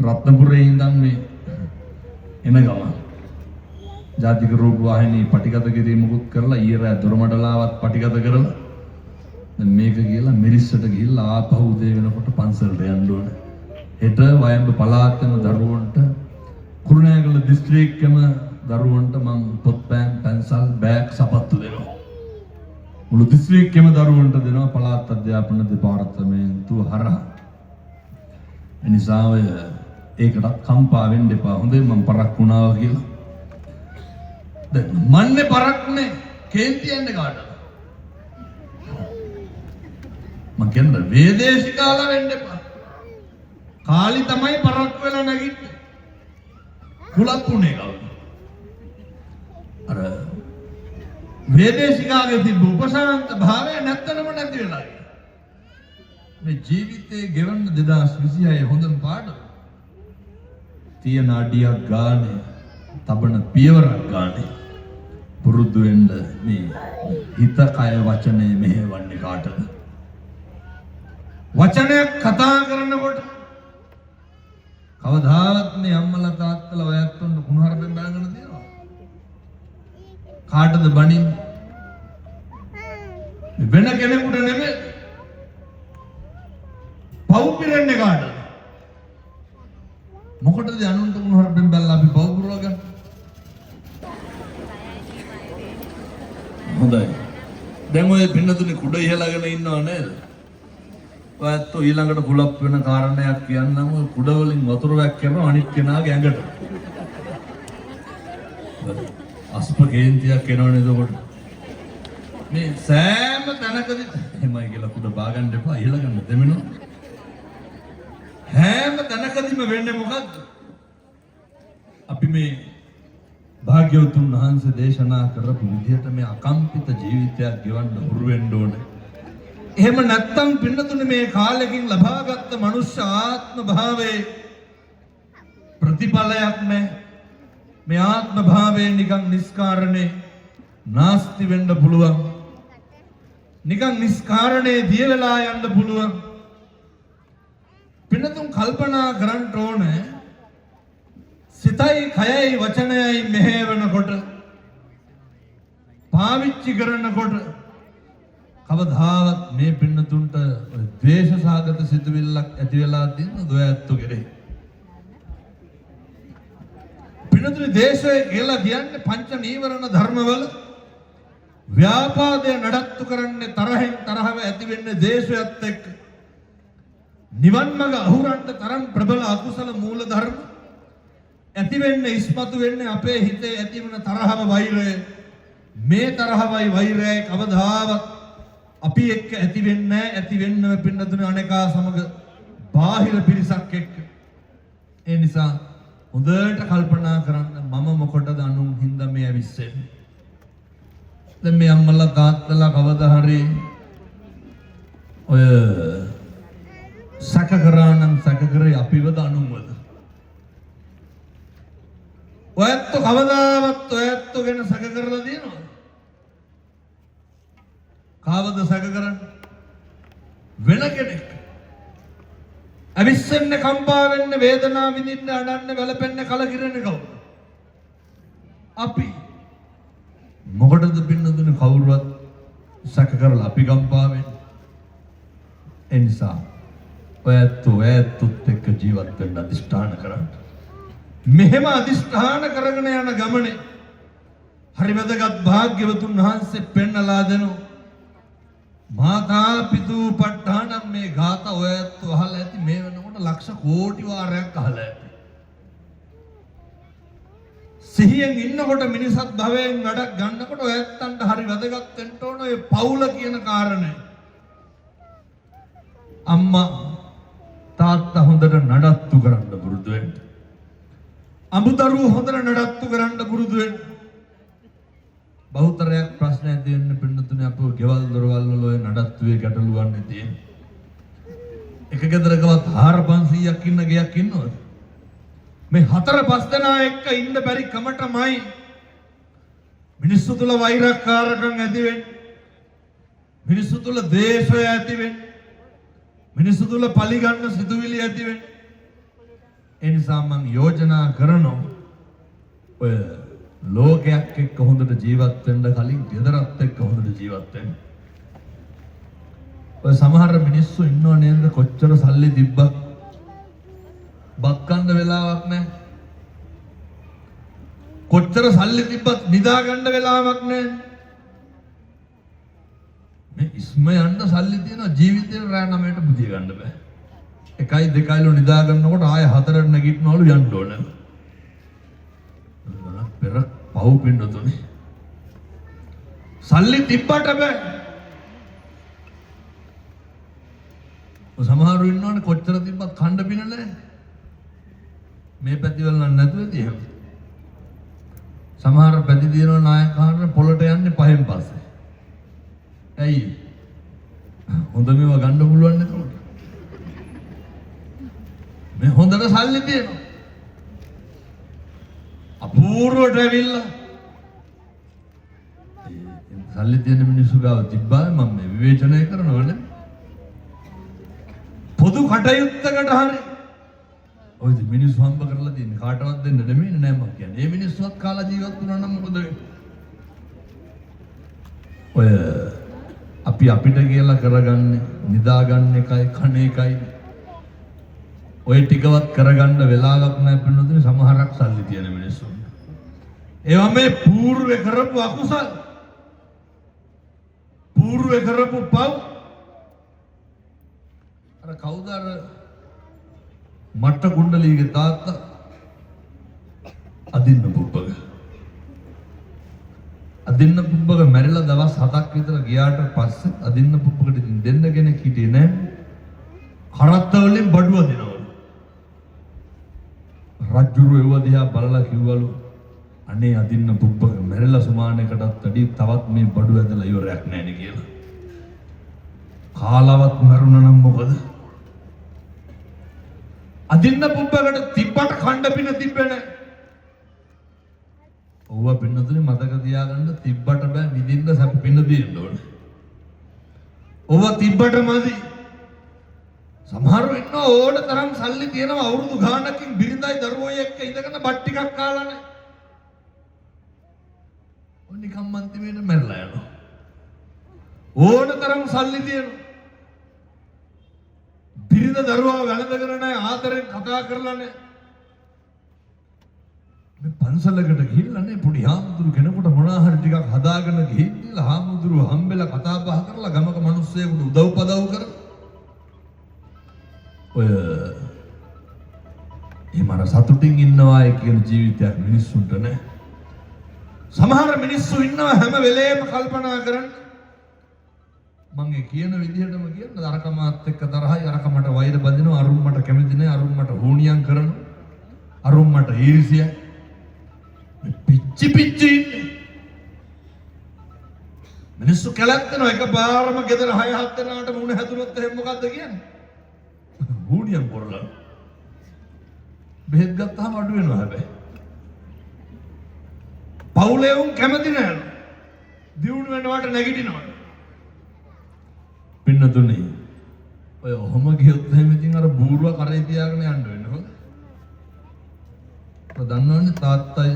රත්නපුරේ ඉඳන් මේ එන ගම ජාතික රූප වාහිනී පටිගත කිරීමකුත් කරලා ඊයේ රෑ දොරමඩලාවත් පටිගත කරලා දැන් මේක කියලා මිරිස්සට ගිහිල්ලා ආපහු උදේ වෙනකොට පන්සලට යන්න ඕන. හෙට වයඹ පළාතේම දරුවන්ට කුරුණෑගල දිස්ත්‍රික්කෙම දරුවන්ට මම පොත්පෑන් පැන්සල් බෑග් සපත්තු දෙනවා. මුළු දිස්ත්‍රික්කෙම දරුවන්ට දෙනවා පළාත් අධ්‍යාපන දෙපාර්තමේන්තුව හරහා. එනිසා ඔය ඒකටත් කම්පා වෙන්න එපා. හොඳේ මම පරක් වුණා කියලා. දැන් මන්නේ පරක්නේ කේන්ති යන්නේ කාටද? මම කියන්නේ වේදේශිකාලා වෙන්න එපා. කාලි තමයි පරක් වෙලා නැගින්නේ. කුලප්පුනේ කවුද? අර වේදේශිකාගේ තිබ්බ උපසාන්ත භාවය නැත්තනම නැති වෙලා ගියා. මේ ජීවිතේ ගෙවන්න 2026 හොඳම පාඩම. තියෙන අඩියක් ගානේ, තබන පියවරක් ගානේ පුරුදු වෙන්න මේ හිත කය වචනේ මෙහෙවන්නේ කාටද? වචනයක් කතා කරනකොට කවදාවත් මේ අම්මලා තාත්තලා ඔයත් උන්න කුණහරුපෙන් බැලගෙන තියෙනවා. කාටද බණින්නේ? වෙන කෙනෙකුට නෙමෙයි. පව් පිරෙන්නේ කාටද? මොකටද අනුන්ට කුණහරුපෙන් බැලලා අපි පව් පුරව ගන්න? හොඳයි. දැන් ඔය පින්නතුනේ කුඩ ඉහළගෙන ඉන්නව නේද? ඔයත් ඊළඟට කුලප් වෙන කාරණයක් කියන්නම කුඩ වලින් වතුර වැක්කෙනවා අනිත් කෙනාගේ ඇඟට. අස්ප කේන්තියක් එනවනේ එතකොට. මේ සෑම තැනකදී එහෙමයි කියලා කුඩ බාගන්න එපා ඉහළ ගන්න දෙමිනු. හැම තැනකදීම වෙන්නේ මොකද්ද? අපි මේ භාග්‍යවතුන් වහන්සේ දේශනා කරපු විදිහට මේ අකම්පිත ජීවිතයක් ගෙවන්න හුරු වෙන්න ඕනේ. එහෙම නැත්තම් පින්නතුනේ මේ කාලෙකින් ලබාගත් මනුෂ්‍ය ආත්ම භාවයේ ප්‍රතිඵලයක් නැහැ. මේ ආත්ම භාවයේ නිකන් නිස්කාරණේ නාස්ති වෙන්න පුළුවන්. නිකන් නිස්කාරණේ දිය වෙලා යන්න පුළුවන්. පින්නතුන් කල්පනා කරන්න ඕනේ සිතයි කයයි වචනයයි මෙහෙවනකොට පාවිච්චි කරනකොට කවදාවත් මේ පින්නතුන්ට ද්වේෂ සාගත සිතුවිල්ලක් ඇති වෙලා තියෙන දොයැත්තු කෙරේ. පින්නතුනි දේශය කියලා කියන්නේ පංච නීවරණ ධර්මවල ව්‍යාපාදය නඩත්තු කරන්නේ තරහෙන් තරහව ඇති වෙන්නේ දේශයත් එක්ක. නිවන් මඟ අහුරන්න තරම් ප්‍රබල අකුසල මූල ධර්ම ඇති වෙන්නේ ඉස්මතු වෙන්නේ අපේ හිතේ ඇති වෙන තරහව වෛරය. මේ තරහවයි වෛරයයි කවදාවත් අපි එක්ක ඇති වෙන්නේ නැහැ. ඇති වෙන්නම පින්නතුනේ අනේකා සමග බාහිර පිරිසක් එක්ක. ඒ නිසා හොඳට කල්පනා කරන්න මම මොකටද අනුන් හින්දා මේ ඇවිස්සෙන්නේ? දැන් මේ අම්මලා තාත්තලා කවදා හරි ඔය සැක කරා නම් සැක කරේ අපිවද අනුන්වද? ඔයත් කවදාවත් ඔයත් ගැන සැක කරලා තියෙනවද? කාවද සැක කරන්නේ? වෙන කෙනෙක්. අවිස්සෙන්නේ කම්පා වෙන්නේ වේදනාව විඳින්න අඬන්නේ වැළපෙන්නේ කලකිරෙන්නේ කවුද? අපි. මොකටද පින්නදුනේ කවුරුවත් සැක කරලා අපි කම්පා වෙන්නේ? ඒ නිසා ඔයත් එක්ක ජීවත් වෙන්න අධිෂ්ඨාන කරන්න. මෙහෙම අධිෂ්ඨාන කරගෙන යන ගමනේ හරි වැදගත් භාග්‍යවතුන් වහන්සේ පෙන්නලා දෙනවා. මාතා පිතු පට්ඨානම් මේ ගාත ඔයත් අහලා ඇති මේ වෙනකොට ලක්ෂ කෝටි වාරයක් අහලා ඇති. සිහියෙන් ඉන්නකොට මිනිසත් භවයෙන් වැඩක් ගන්නකොට ඔය ඇත්තන්ට හරි වැදගත් වෙන්න ඕන ඔය පවුල කියන කාරණය. අම්මා තාත්තා හොඳට නඩත්තු කරන්න පුරුදු වෙන්න. අමුදරුවෝ හොඳට නඩත්තු කරන්න පුරුදු වෙන්න. බහුතරයක් ප්‍රශ්න ඇති වෙන්න පින්නතුනේ අපෝ ගෙවල් දොරවල් වල ඔය නඩත්තුවේ ගැටලුවන්නේ තියෙන්නේ. එක ගෙදරකවත් 400-500ක් ඉන්න ගෙයක් ඉන්නවද? මේ 4-5 දෙනා එක්ක ඉන්න බැරි කමටමයි මිනිස්සු තුල වෛරකාරකම් ඇති වෙන්නේ. මිනිස්සු තුල ද්වේෂය ඇති වෙන්නේ. මිනිස්සු තුල පලිගන්න සිතුවිලි ඇති වෙන්නේ. ඒ නිසා මම යෝජනා කරනවා ඔය ලෝකයක් එක්ක හොඳට ජීවත් වෙන්න කලින් ගෙදරත් එක්ක හොඳට ජීවත් වෙන්න. ඔය සමහර මිනිස්සු ඉන්නව නේද කොච්චර සල්ලි තිබ්බත් බක්කන්න වෙලාවක් නැහැ. කොච්චර සල්ලි තිබ්බත් නිදා ගන්න වෙලාවක් නැහැ. මේ ඉස්ම යන්න සල්ලි තියෙන ජීවිතේ රැ 9ට බුදිය ගන්න බෑ. 1යි 2යිලු නිදා ගන්නකොට ආය 4ට නැගිටිනවලු යන්න ඕන. පෙර පව් පින්නතුනේ. සල්ලි තිබ්බට බෑ. සමහරු ඉන්නවනේ කොච්චර තිබ්බත් කණ්ඩ පින නැහැ. මේ පැතිවල නැතුව තියෙනවා. සමහර පැති දිනන නායකයන් පොළට යන්නේ පහෙන් පස්සේ. ඇයි? හොඳ මේවා ගන්න පුළුවන් නේද? මේ හොඳට සල්ලි තියෙනවා. අපූර්වට ඇවිල්ලා. සල්ලි තියෙන මිනිස්සු ගාව තිබ්බා මම මේ විවේචනය කරනවනේ. පොදු කටයුත්තකට හරි ඔය මිනිස්සු හම්බ කරලා තියෙන කාටවත් දෙන්න නෙමෙයි නෑ මම කියන්නේ. මේ මිනිස්සුත් කාලා ජීවත් වුණා නම් මොකද වෙන්නේ? ඔය අපි අපිට කියලා කරගන්නේ නිදාගන්න එකයි කණ එකයි. ඔය ටිකවත් කරගන්න වෙලාවක් නැහැ පින්නතුනේ සමහරක් සල්ලි තියෙන මිනිස්සු. ඒවා මේ పూర్වේ කරපු අකුසල්. పూర్වේ කරපු පව්. අර කවුද අර මට්ට කුණ්ඩලීගේ තාත්තා අදින්න පුබ්බක. අදින්න පුබ්බක මැරිලා දවස් 7ක් විතර ගියාට පස්සේ අදින්න පුබ්බකට ඉතින් දෙන්න කෙනෙක් හිටියේ නැහැ. කරත්ත වලින් බඩුව දෙනවලු. රජුරු එව්ව දිහා බලලා කිව්වලු අනේ අදින්න පුබ්බක මැරිලා සුමානයකටත් වැඩි තවත් මේ බඩුව ඇදලා ඉවරයක් නැහැ නේ කියලා. කාලවත් මරුණා නම් මොකද? අදින්න පුබ්බකට තිබ්බට කණ්ඩ පින තිබ්බේ නැහැ. ඔව්ව පින්නතුනේ මතක තියාගන්න තිබ්බට බෑ විඳින්න සැප පින්න දෙන්න ඕනේ. ඔව්ව තිබ්බට මදි. සමහරව ඉන්න ඕන තරම් සල්ලි තියෙනවා අවුරුදු ගාණකින් බිරිඳයි දරුවෝයි එක්ක ඉඳගෙන බත් ටිකක් කාලා නැහැ. ඔන්න කම්මන්ති වෙන මැරලා යනවා. ඕන තරම් සල්ලි තියෙනවා. බිරිඳ දරුවා වැළඳගෙන නැහැ ආදරෙන් කතා කරලා නැහැ. මේ පන්සලකට ගිහිල්ලා නේ පොඩි හාමුදුරු කෙනෙකුට මොනවා හරි ටිකක් හදාගෙන ගිහිල්ලා හාමුදුරු හම්බෙලා කතා බහ කරලා ගමක මිනිස්සුයෙකුට උදව් පදව් කර ඔය එහෙමන සතුටින් ඉන්නවා කියන ජීවිතයක් මිනිස්සුන්ට නැහැ. සමහර මිනිස්සු ඉන්නවා හැම වෙලේම කල්පනා කරන්නේ මම ඒ කියන විදිහටම කියන්න අරක මාත් එක්ක තරහයි අරක මට වෛර බඳිනවා අරුන් මට කැමති නැහැ අරුන් මට හෝනියම් කරනවා අරුන් මට ඊර්ෂ්‍යයි පිච්චි මිනිස්සු කලත්තනවා එකපාරම ගෙදර 6-7 දෙනාට මුණ හැදුනොත් එහෙම මොකද්ද කියන්නේ? හෝනියම් කරලා බෙහෙත් ගත්තාම අඩු වෙනවා හැබැයි. පවුලේ උන් කැමති නැහැ. දියුණු වෙනවට නැගිටිනවා. පින්නතුනේ ඔය ඔහොම ගියොත් එහෙම ඉතින් අර බූරුව කරේ තියාගෙන යන්න වෙන්නේ හොඳ. ඔය දන්නවනේ තාත්තයි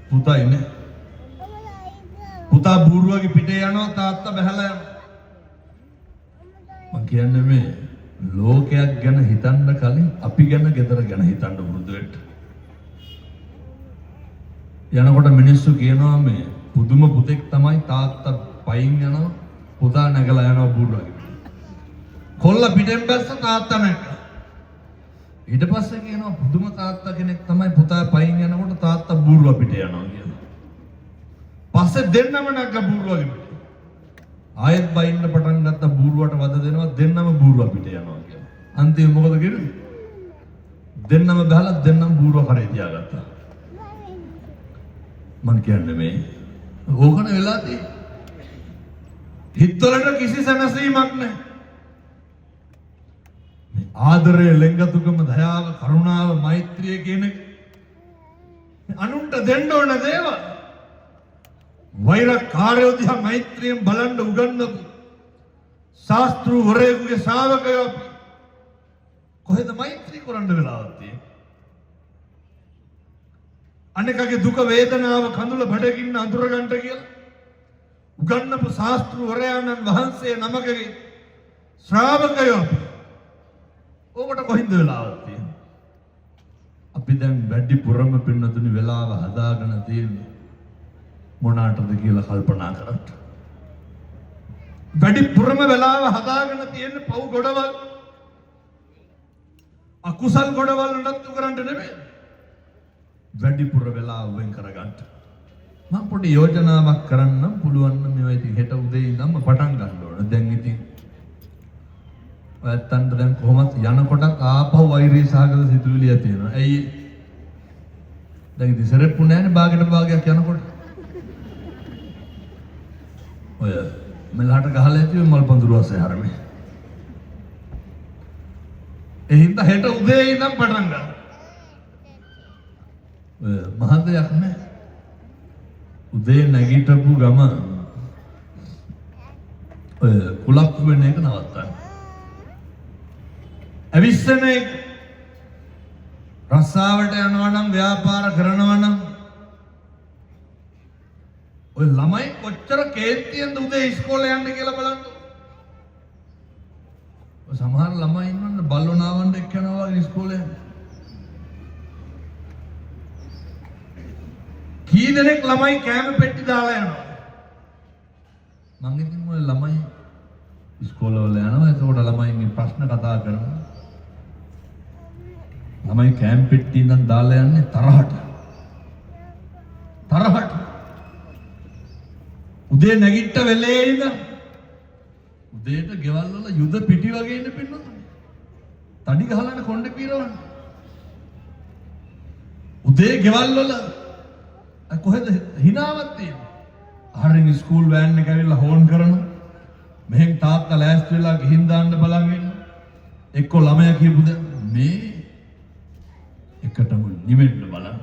පුතයිනේ. පුතා බූරුවගේ පිටේ යනවා තාත්තා බහැලා යනවා. මං කියන්නේ මේ ලෝකයක් ගැන හිතන්න කලින් අපි ගැන ගෙදර ගැන හිතන්න පුරුදු වෙන්න. යනකොට මිනිස්සු කියනවා මේ පුදුම පුතෙක් තමයි තාත්තා පයින් යනවා පුතා නැගලා යනවා බූරුවගේ. කොල්ල පිටෙන් බැස්ස තාත්තා නැග්ගා. ඊට පස්සේ කියනවා පුදුම තාත්තා කෙනෙක් තමයි පුතා පයින් යනකොට තාත්තා බූරුව පිට යනවා කියලා. පස්සේ දෙන්නම නැග්ග බූරුවගේ පිට. ආයෙත් බයින්න පටන් ගත්ත බූරුවට වද දෙනවා දෙන්නම බූරුව පිට යනවා කියලා. අන්තිම මොකද කරන්නේ? දෙන්නම ගහලා දෙන්නම බූරුව කරේ තියාගත්තා. මං කියන්නේ මේ ඕකන වෙලා තියෙන්නේ. හිතවලට කිසි සැනසීමක් නැහැ. මේ ආදරය, ලෙන්ගතුකම, දයාව, කරුණාව, මෛත්‍රිය කියන අනුන්ට දෙන්න ඕන දේවල්. වෛරකාරයෝ දිහා මෛත්‍රියෙන් බලන්න උගන්වපු ශාස්ත්‍රූවරයෙකුගේ ශ්‍රාවකයෝ අපි කොහෙද මෛත්‍රී කරන්න වෙලාවක් තියෙන්නේ? අනෙකගේ දුක වේදනාව කඳුල බඩගින්න අඳුර ගන්නට කියලා උගන්වපු ශාස්ත්‍රූවරයන්න් වහන්සේ නමකගේ ශ්‍රාවකයෝ අපි ඔබට කොහින්ද වෙලාවක් තියෙන්නේ? අපි දැන් වැඩිපුරම පින්නතුනි වෙලාව හදාගෙන තියෙන්නේ මොනාටද කියලා කල්පනා කරන්න. වැඩිපුරම වෙලාව හදාගෙන තියෙන්නේ පව් ගොඩවල් අකුසල් ගොඩවල් නඩත්තු කරන්න නෙමෙයි. වැඩිපුර වෙලාව වෙන් කරගන්න. මම පොඩි යෝජනාවක් කරන්නම් පුළුවන් නම් මේවා ඉතින් හෙට උදේ ඉඳන්ම පටන් ගන්න ඕන. දැන් ඉතින් ඔයත්තන්ට දැන් කොහොමද යනකොටත් ආපහු වෛරී සහගත සිතුවිලි ඇති වෙනවා. ඇයි? දැන් ඉතින් සරෙප්පු නැහැනේ භාගයට භාගයක් යනකොට. ඔය මෙලහට ගහලා ඇති මල් පඳුරු අස්සේ හරමේ. ඒ හින්දා හෙට උදේ ඉඳන් පටන් ගන්න. ඔය මහ දෙයක් නෑ. උදේ නැගිටපු ගම ඔය කුලප්පු වෙන එක නවත්තන්න. අවිස්සන එක රස්සාවට යනවා නම් ව්‍යාපාර කරනවා නම් ඔය ළමයි කොච්චර කේන්තියෙන්ද උදේ ඉස්කෝලේ යන්න කියලා බලන්න. ඔය සමහර ළමයි ඉන්නවනේ බල්ලෝ නාවන්න එක්ක යනවා වගේ ඉස්කෝලේ. කී දෙනෙක් ළමයි කෑම පෙට්ටි දාලා යනවා. මං ඉතින් ඔය ළමයි ඉස්කෝලවල යනවා. එතකොට ළමයින්ගේ ප්‍රශ්න කතා කරනවා. ළමයි කෑම පෙට්ටි ඉඳන් දාලා යන්නේ තරහට. උදේ නැගිට වෙලේ ඉඳන් උදේට ගෙවල් වල යුද පිටි වගේ ඉන්න පින්නතුනේ. තඩි ගහලානේ කොණ්ඩේ පීරවන්නේ. උදේ ගෙවල් වල කොහෙද හිනාවක් තියෙන්නේ? අහරින් ස්කූල් වෑන් එක ඇවිල්ලා හෝන් කරනවා. මෙහෙන් තාත්තා ලෑස්ති වෙලා ගිහින් දාන්න බලන් ඉන්නවා. එක්ක ළමයා කියපුද මේ එකටම නිවෙන්න බලන්න.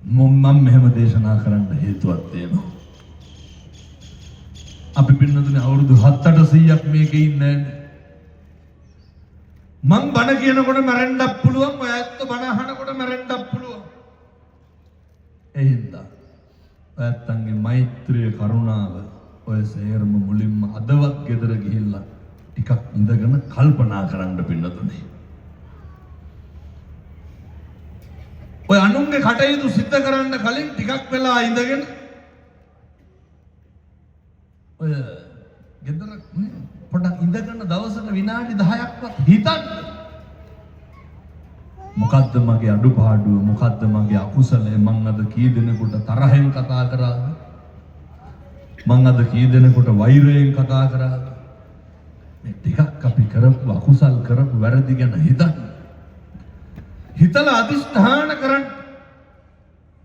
මම මෙහෙම දේශනා කරන්න හේතුවක් තියෙනවා. අපි පින්නතුනේ අවුරුදු 7-800ක් මේකේ ඉන්නේ නැහැ. මං බණ කියනකොට මැරෙන්නත් පුළුවන්. ඔය ඇත්ත බණ අහනකොට මැරෙන්නත් පුළුවන්. ඒ හින්දා ඔයත්තන්ගේ මෛත්‍රිය කරුණාව ඔය සේරම මුලින්ම අදවත් ගෙදර ගිහිල්ලා ටිකක් ඉඳගෙන කල්පනා කරන්න පින්නතුනේ. ඔය අනුන්ගේ කටයුතු සිද්ධ කරන්න කලින් ටිකක් වෙලා ඉඳගෙන ඔය ගෙදර පොඩක් ඉඳගෙන දවසට විනාඩි 10ක්වත් හිතන්න. මොකද්ද මගේ අඩුපාඩුව? මොකද්ද මගේ අකුසලය? මං අද කී දෙනෙකුට තරහෙන් කතා කරාද? මං අද කී දෙනෙකුට වෛරයෙන් කතා කරාද? මේ ටිකක් අපි කරපු අකුසල් කරපු වැරදි ගැන හිතන්න. හිතලා අදිෂ්ඨාන කරන්න.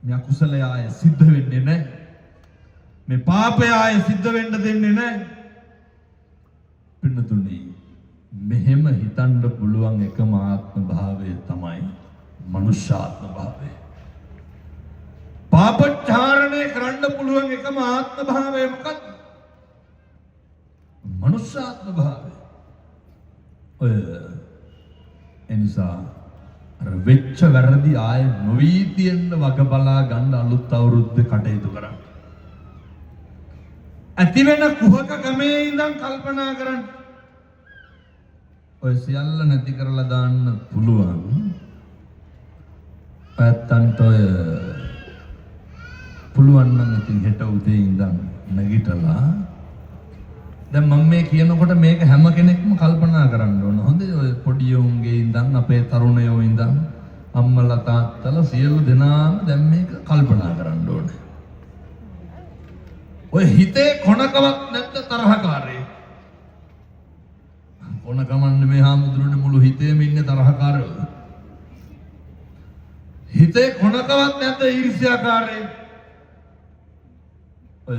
මේ අකුසලය ආය සිද්ධ වෙන්නේ නැහැ. මේ පාපය ආය සිද්ධ වෙන්න දෙන්නේ නැහැ. පින්නතුනි මෙහෙම හිතන්න පුළුවන් එකම ආත්ම භාවය තමයි මනුෂ්‍යාත්ම භාවය. පාපචාරණය කරන්න පුළුවන් එකම ආත්ම භාවය මොකක්ද? මනුෂ්‍යාත්ම භාවය. ඔය එනිසා අර වෙච්ච වැරදි ආය නොවී තියෙන්න වග බලා ගන්න අලුත් අවුරුද්දේ කටයුතු කරන්න. ඇති වෙන කුහක ගමේ ඉඳන් කල්පනා කරන්න. ඔය සියල්ල නැති කරලා දාන්න පුළුවන්. පැත්තන්ට ඔය පුළුවන් නම් ඉතින් හෙට උදේ ඉඳන් නැගිටලා දැන් මම මේ කියනකොට මේක හැම කෙනෙක්ම කල්පනා කරන්න ඕන. හොඳේ ඔය පොඩි උන්ගේ ඉඳන් අපේ තරුණයෝ ඉඳන් අම්මලා තාත්තලා සියලු දෙනාම දැන් මේක කල්පනා කරන්න ඕනේ. ඔය හිතේ කොනකවත් නැත්ද තරහකාරයෙක්. කොන කමන්නේ මේ හාමුදුරනේ මුළු හිතේම ඉන්නේ තරහකාරයෝ. හිතේ කොනකවත් නැත්ද ඊර්ෂ්‍යාකාරයෙක්. ඔය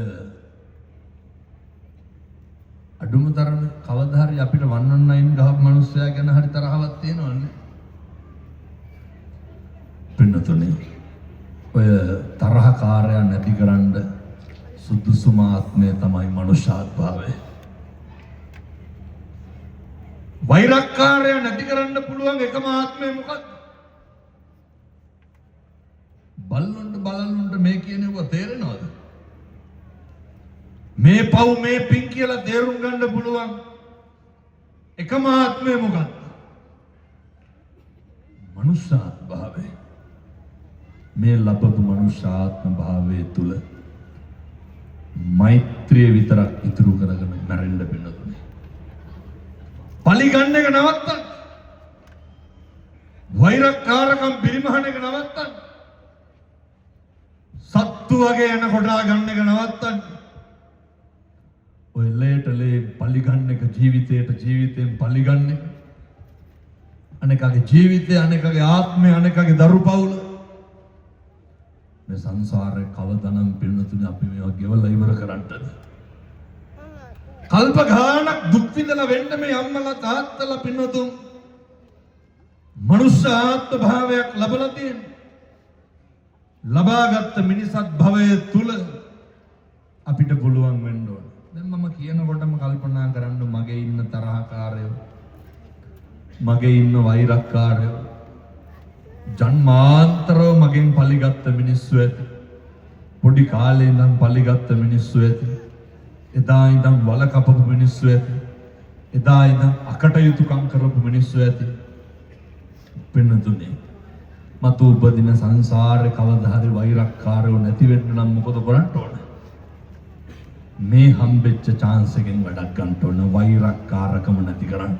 අඩුම තරමේ කවදා හරි අපිට 119 ගහපු මිනිස්සයා ගැන හරි තරහවක් තියෙනවනේ. පින්නතුනේ ඔය තරහකාරය නැතිකරන්න සුදුසුම ආත්මය තමයි මනුෂ්‍යාත්භාවය. වෛරක්කාරය නැතිකරන්න පුළුවන් එකම ආත්මය මොකක්ද? බලන්න මේ කියනවා තේරෙනවද? මේ පව් මේ පින් කියලා තේරුම් ගන්න පුළුවන් එකම ආත්මය මොකක්ද? මනුෂ්‍යාත්ම භාවය. මේ ලබපු මනුෂ්‍යාත්ම භාවය තුල මෛත්‍රිය විතරක් ඉතුරු කරගෙන මැරෙන්න පින්නතුනේ. පලි ගන්න එක නවත්තන්න. වෛරක්කාරකම් පිරිමහන එක නවත්තන්න. සත්තු වගේ යන කොටා ගන්න එක නවත්තන්න. ඔය ලේටලේ පලි ගන්න එක ජීවිතයෙන් පලි ගන්න එක. අනෙකගේ ජීවිතය, අනෙකගේ ආත්මය, අනෙකගේ දරු පවුල. මේ සංසාරේ කවදානම් පිළිතුරු අපි මේවා ගෙවලා ඉවර කරන්නද? කල්ප ගානක් දුක් විඳලා වෙන්න මේ අම්මලා තාත්තලා පින්නතුන් මනුෂ්‍ය ආත්ම භාවයක් ලැබලා තියෙනවා. ලබාගත් මිනිසත් භවයේ තුල අපිට පුළුවන් වෙන්න ඕන. දැන් මම කියනකොටම කල්පනා කරන්න මගේ ඉන්න තරහකාරයෝ, මගේ ඉන්න වෛරක්කාරයෝ, ජන්මාන්තරව මගෙන් පලිගත්ත මිනිස්සු ඇති. පොඩි කාලේ ඉඳන් පලිගත්ත මිනිස්සු ඇති. එදා ඉඳන් වල කපපු මිනිස්සු ඇති. එදා ඉඳන් අකටයුතුකම් කරපු මිනිස්සු ඇති. පින්නතුනේ මතු උපදින සංසාරේ කවදා හරි වෛරක්කාරයෝ නැති වෙන්න නම් මොකද කරන්න ඕන? මේ හම්බෙච්ච chance එකෙන් වැඩක් ගන්න ඕන. වෛරක්කාරකම නැති කරන්න.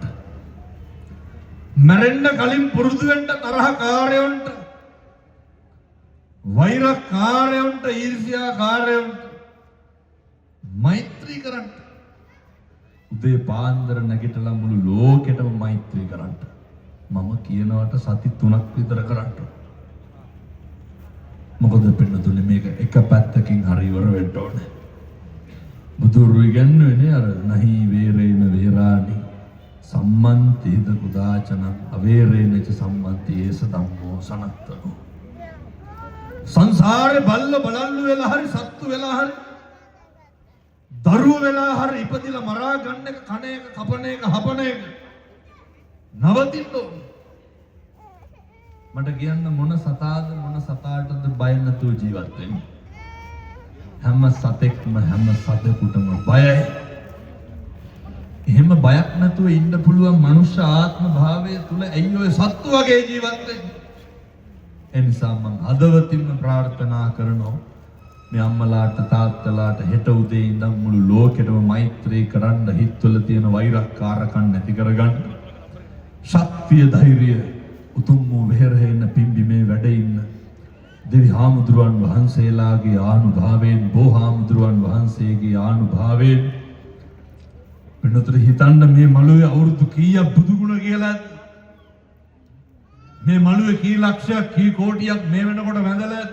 මැරෙන්න කලින් පුරුදු වෙන්න තරහකාරයොන්ට, වෛරකාරයොන්ට, ඊර්ෂ්‍යාකාරයොන්ට මෛත්‍රී කරන්න. උදේ පාන්දර නැගිටලා මුළු ලෝකෙටම මෛත්‍රී කරන්න. මම කියනවට සති 3ක් විතර කරන්න. මොකද පින්නතුනේ මේක එක පැත්තකින් හරි ඉවර වෙන්න ඕනේ. බුදුරු ඉගන්වන්නේ අර නහි වේරේන වේරානි සම්මන්තේද කුදාචන අවේරේනච සම්මන්තේස ධම්මෝ සනත්තනෝ. සංසාරේ බලල්ලු වෙලා හරි සත්තු වෙලා හරි දරුවෝ වෙලා හරි ඉපදිලා මරා ගන්න එක, කන එක, කපන එක, හපන එක නවතින්න ඕන. මට කියන්න මොන සතාටද බය නැතුව ජීවත් වෙන්න? හැම සතෙක්ම හැම සතෙකුටම බයයි. එහෙම බයක් නැතුව ඉන්න පුළුවන් මනුෂ්‍ය ආත්ම භාවය තුල ඇයි ඔය සත්තු වගේ ජීවත් වෙන්නේ? ඒ නිසා මම හදවතින්ම ප්‍රාර්ථනා කරනවා මේ අම්මලාට තාත්තලාට හෙට උදේ ඉඳන් මුළු ලෝකෙටම මෛත්‍රී කරන්න, හිතවල තියෙන වෛරක්කාරකම් නැති කරගන්න. ශක්තිය, ධෛර්යය, උතුම් වූ වෙහෙරෙන්න පිම්බිමේ වැඩ ඉන්න දෙවි හාමුදුරුවන් වහන්සේලාගේ ආනුභාවයෙන්, බෝ හාමුදුරුවන් වහන්සේගේ ආනුභාවයෙන් වෙනතර හිතන්න මේ මළුවේ අවුරුදු කීයක් බුදු ගුණ කියලාද? මේ මළුවේ කී ලක්ෂයක්, කී කෝටියක් මේ වෙනකොට වැඳලාද?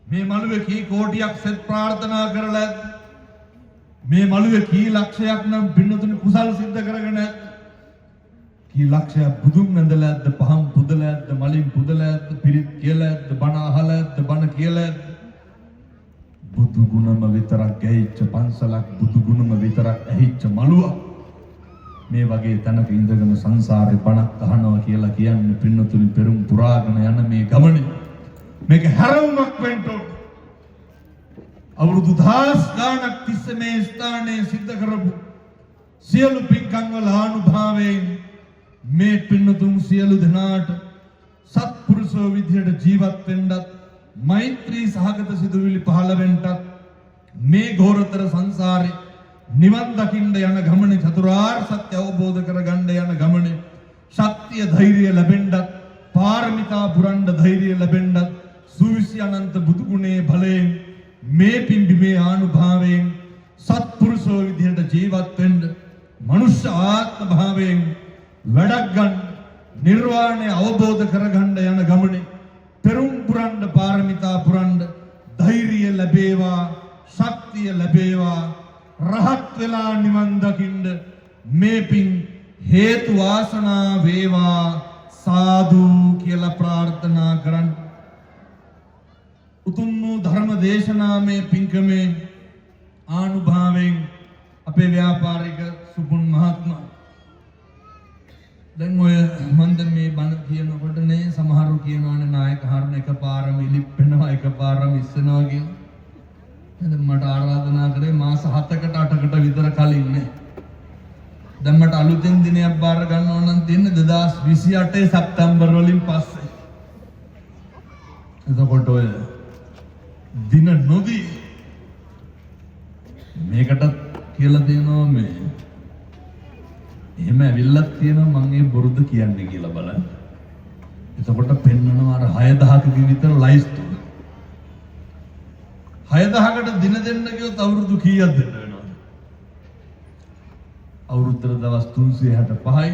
මේ මළුවේ කී කෝටියක් සෙත් ප්‍රාර්ථනා කරලාද? මේ මළුවේ කී ලක්ෂයක් නම් පින්නතුනි කුසල් සිද්ධ කරගෙන ඇද්ද? කී ලක්ෂයක් බුදුන් වැඳලාද? පහම් පුදලාද? මලින් පුදලාද? පිරිත් කියලාද? බණ අහලාද? බණ කියලාද? බුදු ගුණම විතරක් ඇහිච්ච පන්සලක්, බුදු ගුණම විතරක් ඇහිච්ච මළුවක් මේ වගේ තැනක ඉඳගෙන සංසාරේ බණක් අහනවා කියලා කියන්නේ පින්නතුනි පෙරම් පුරාගෙන යන මේ ගමනේ මේක හැරවුමක් වෙන්න ඕන. අවුරුදු 10 ගානක් තිස්සේ මේ ස්ථානයේ සිද්ධ කරපු සියලු පින්කම් වල ආනුභාවයෙන් මේ පින්නතුන් සියලු දෙනාට සත්පුරුෂෝ විදියට ජීවත් වෙන්නත්, මෛත්‍රී සහගත සිදුවිලි පහළ වෙන්නත්, මේ ඝෝරතර සංසාරේ නිවන් දකින්න යන ගමනේ චතුරාර්ය සත්‍ය අවබෝධ කරගන්න යන ගමනේ ශක්තිය ධෛර්යය ලැබෙන්නත් පාරමිතා පුරන්න ධෛර්යය ලැබෙන්නත් සුවිසි අනන්ත බුදු ගුණයේ බලයෙන් මේ පිම්බිමේ ආනුභාවයෙන් සත්පුරුෂෝ විදිහට ජීවත් වෙන්න මනුෂ්‍ය ආත්ම භාවයෙන් වැඩක් ගන්න නිර්වාණය අවබෝධ කරගන්න යන ගමනේ පෙරුම් පුරන්න පාරමිතා පුරන්න ධෛර්යය ලැබේවා ශක්තිය ලැබේවා රහත් වෙලා නිවන් දකින්න මේ පින් හේතු වාසනා වේවා සාදු කියලා ප්‍රාර්ථනා කරන්න. උතුම් වූ ධර්ම දේශනාමය පින්කමේ ආනුභාවයෙන් අපේ ව්‍යාපාරික සුපුන් මහත්මයා දැන් ඔය මන්ද මේ බණ කියනකොට නේ සමහරු කියනවානේ නායක හරණ එකපාරම ඉලිප්පෙනවා එකපාරම ඉස්සෙනවා කියලා. දැන් මට ආරාධනා කරේ මාස 7කට 8කට විතර කලින් නේ. දැන් මට අලුතෙන් දිනයක් බාර ගන්න ඕන නම් තියෙන්නේ 2028 සැප්තැම්බර් වලින් පස්සේ. එතකොට ඔය දින නොදී මේකට කියලා දෙනවා මේ එහෙම ඇවිල්ලක් තියෙනවා මම ඒ බොරුද කියන්නේ කියලා බලන්න. එතකොට පෙන්නනවා අර 6000ක විතර ලයිස්තු. 6000කට දින දෙන්න කිව්වොත් අවුරුදු කීයක් දෙන්න වෙනවද? අවුරුද්දට දවස් 365යි.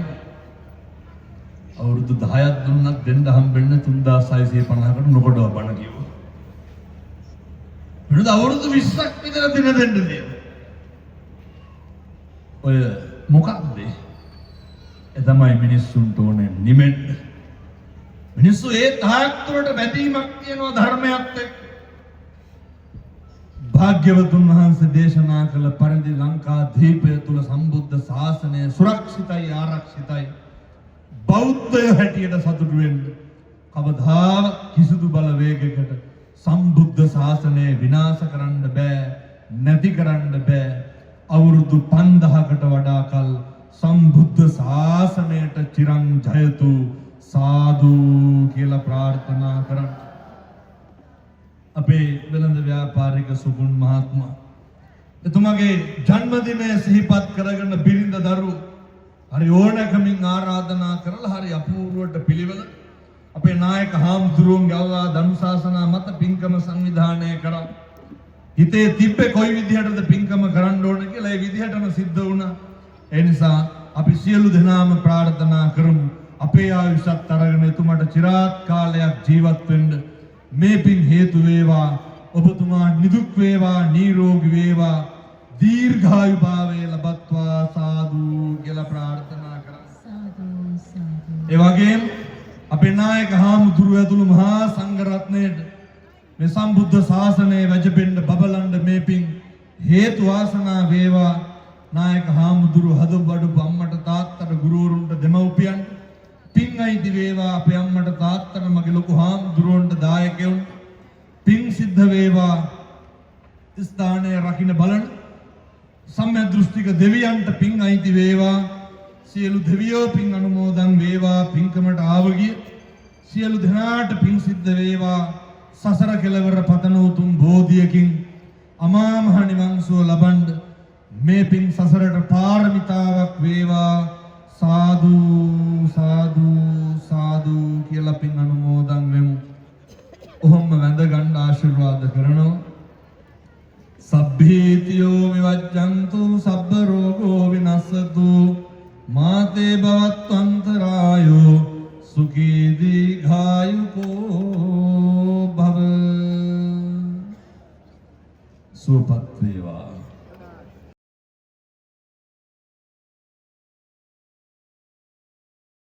අවුරුදු 10ක් දුන්නත් දෙන්න හම්බෙන්නේ 3650කට නොකොඩව බණ කිව්වා. වෙනද අවුරුදු 20ක් විතර දින දෙන්න තියෙනවා. ඔය මොකක්ද? ඒ තමයි මිනිස්සුන්ට ඕනේ නිමෙන්න. මිනිස්සු ඒ තාක්ෂරට බැඳීමක් තියෙනවා ධර්මයත් එක්ක. භාග්‍යවතුන් වහන්සේ දේශනා කළ පරිදි ලංකා දීපය තුල සම්බුද්ධ ශාසනය සුරක්ෂිතයි ආරක්ෂිතයි. බෞද්ධය හැටියට සතුටු වෙන්න කවදාවත් කිසිදු බලවේගයකට සම්බුද්ධ ශාසනය විනාශ කරන්න බෑ නැති කරන්න බෑ. අවුරුදු 5000කට වඩා කල් සම්බුද්ධ ශාසනයට චිරං ජයතු සාදු කියලා ප්‍රාර්ථනා කරන්න. අපේ වෙළඳ ව්‍යාපාරික සුගුන් මහත්මයා එතුමාගේ ජන්මදිනය සිහිපත් කරගෙන බිරිඳ දරුවෝ හරි ඕනකමින් ආරාධනා කරලා හරි අපූර්වට පිළිවෙල අපේ නායක හාමුදුරුවන්ගේ අවවාද අනුශාසනා මත පින්කම සංවිධානය කරා. හිතේ තිබ්බේ කොයි විදිහටද පින්කම කරන්න ඕන කියලා ඒ විදිහටම සිද්ධ වුණා. ඒ නිසා අපි සියලු දෙනාම ප්‍රාර්ථනා කරමු අපේ ආයුෂත් අරගෙන එතුමාට চিරාත් කාලයක් ජීවත් වෙන්න මේ පින් හේතු වේවා. ඔබතුමා නිදුක් වේවා නිරෝගී වේවා දීර්ඝායු භාවයේ ලබත්වා සාදු කියලා ප්‍රාර්ථනා කරා. සාදු සාදු. ඒ වගේම අපේ නායක හාමුදුරුවෝ ඇතුළු මහා සංඝ රත්නයට මේ සම්බුද්ධ ශාසනය වැජබෙන්න බබලන්න මේ පින් හේතු වාසනා වේවා. නායක හාමුදුරුවෝ හදබඩු අම්මට තාත්තට ගුරුවරුන්ට දෙමව්පියන්ට පින් අයිති වේවා. අපේ අම්මට තාත්තට මගේ ලොකු හාමුදුරුවන්ට දායකයන් පින් සිද්ධ වේවා. ස්ථානයේ රකින්න බලන සම්‍යක් දෘෂ්ටික දෙවියන්ට පින් අයිති වේවා. සියලු දෙවියෝ පින් අනුමෝදන් වේවා. පින්කමට ආවගිය සියලු දෙනාට පින් සිද්ධ වේවා. සසර කෙලවර පතන උතුම් බෝධියකින් අමා මහ නිවන් සුව ලබන්න මේ පින් සසරට පාරමිතාවක් වේවා. සාදු සාදු සාදු කියලා පින් අනුමෝදන් වෙමු. ඔහොම වැඳ ගන්න ආශිර්වාද කරනවා. සබ්බීතියෝ විවජ්ජන්තු සබ්බ රෝගෝ විනස්සතු මාතේ භවත්වන්තරායෝ සුඛී දීඝායුකෝ භව. සුවපත් වේවා.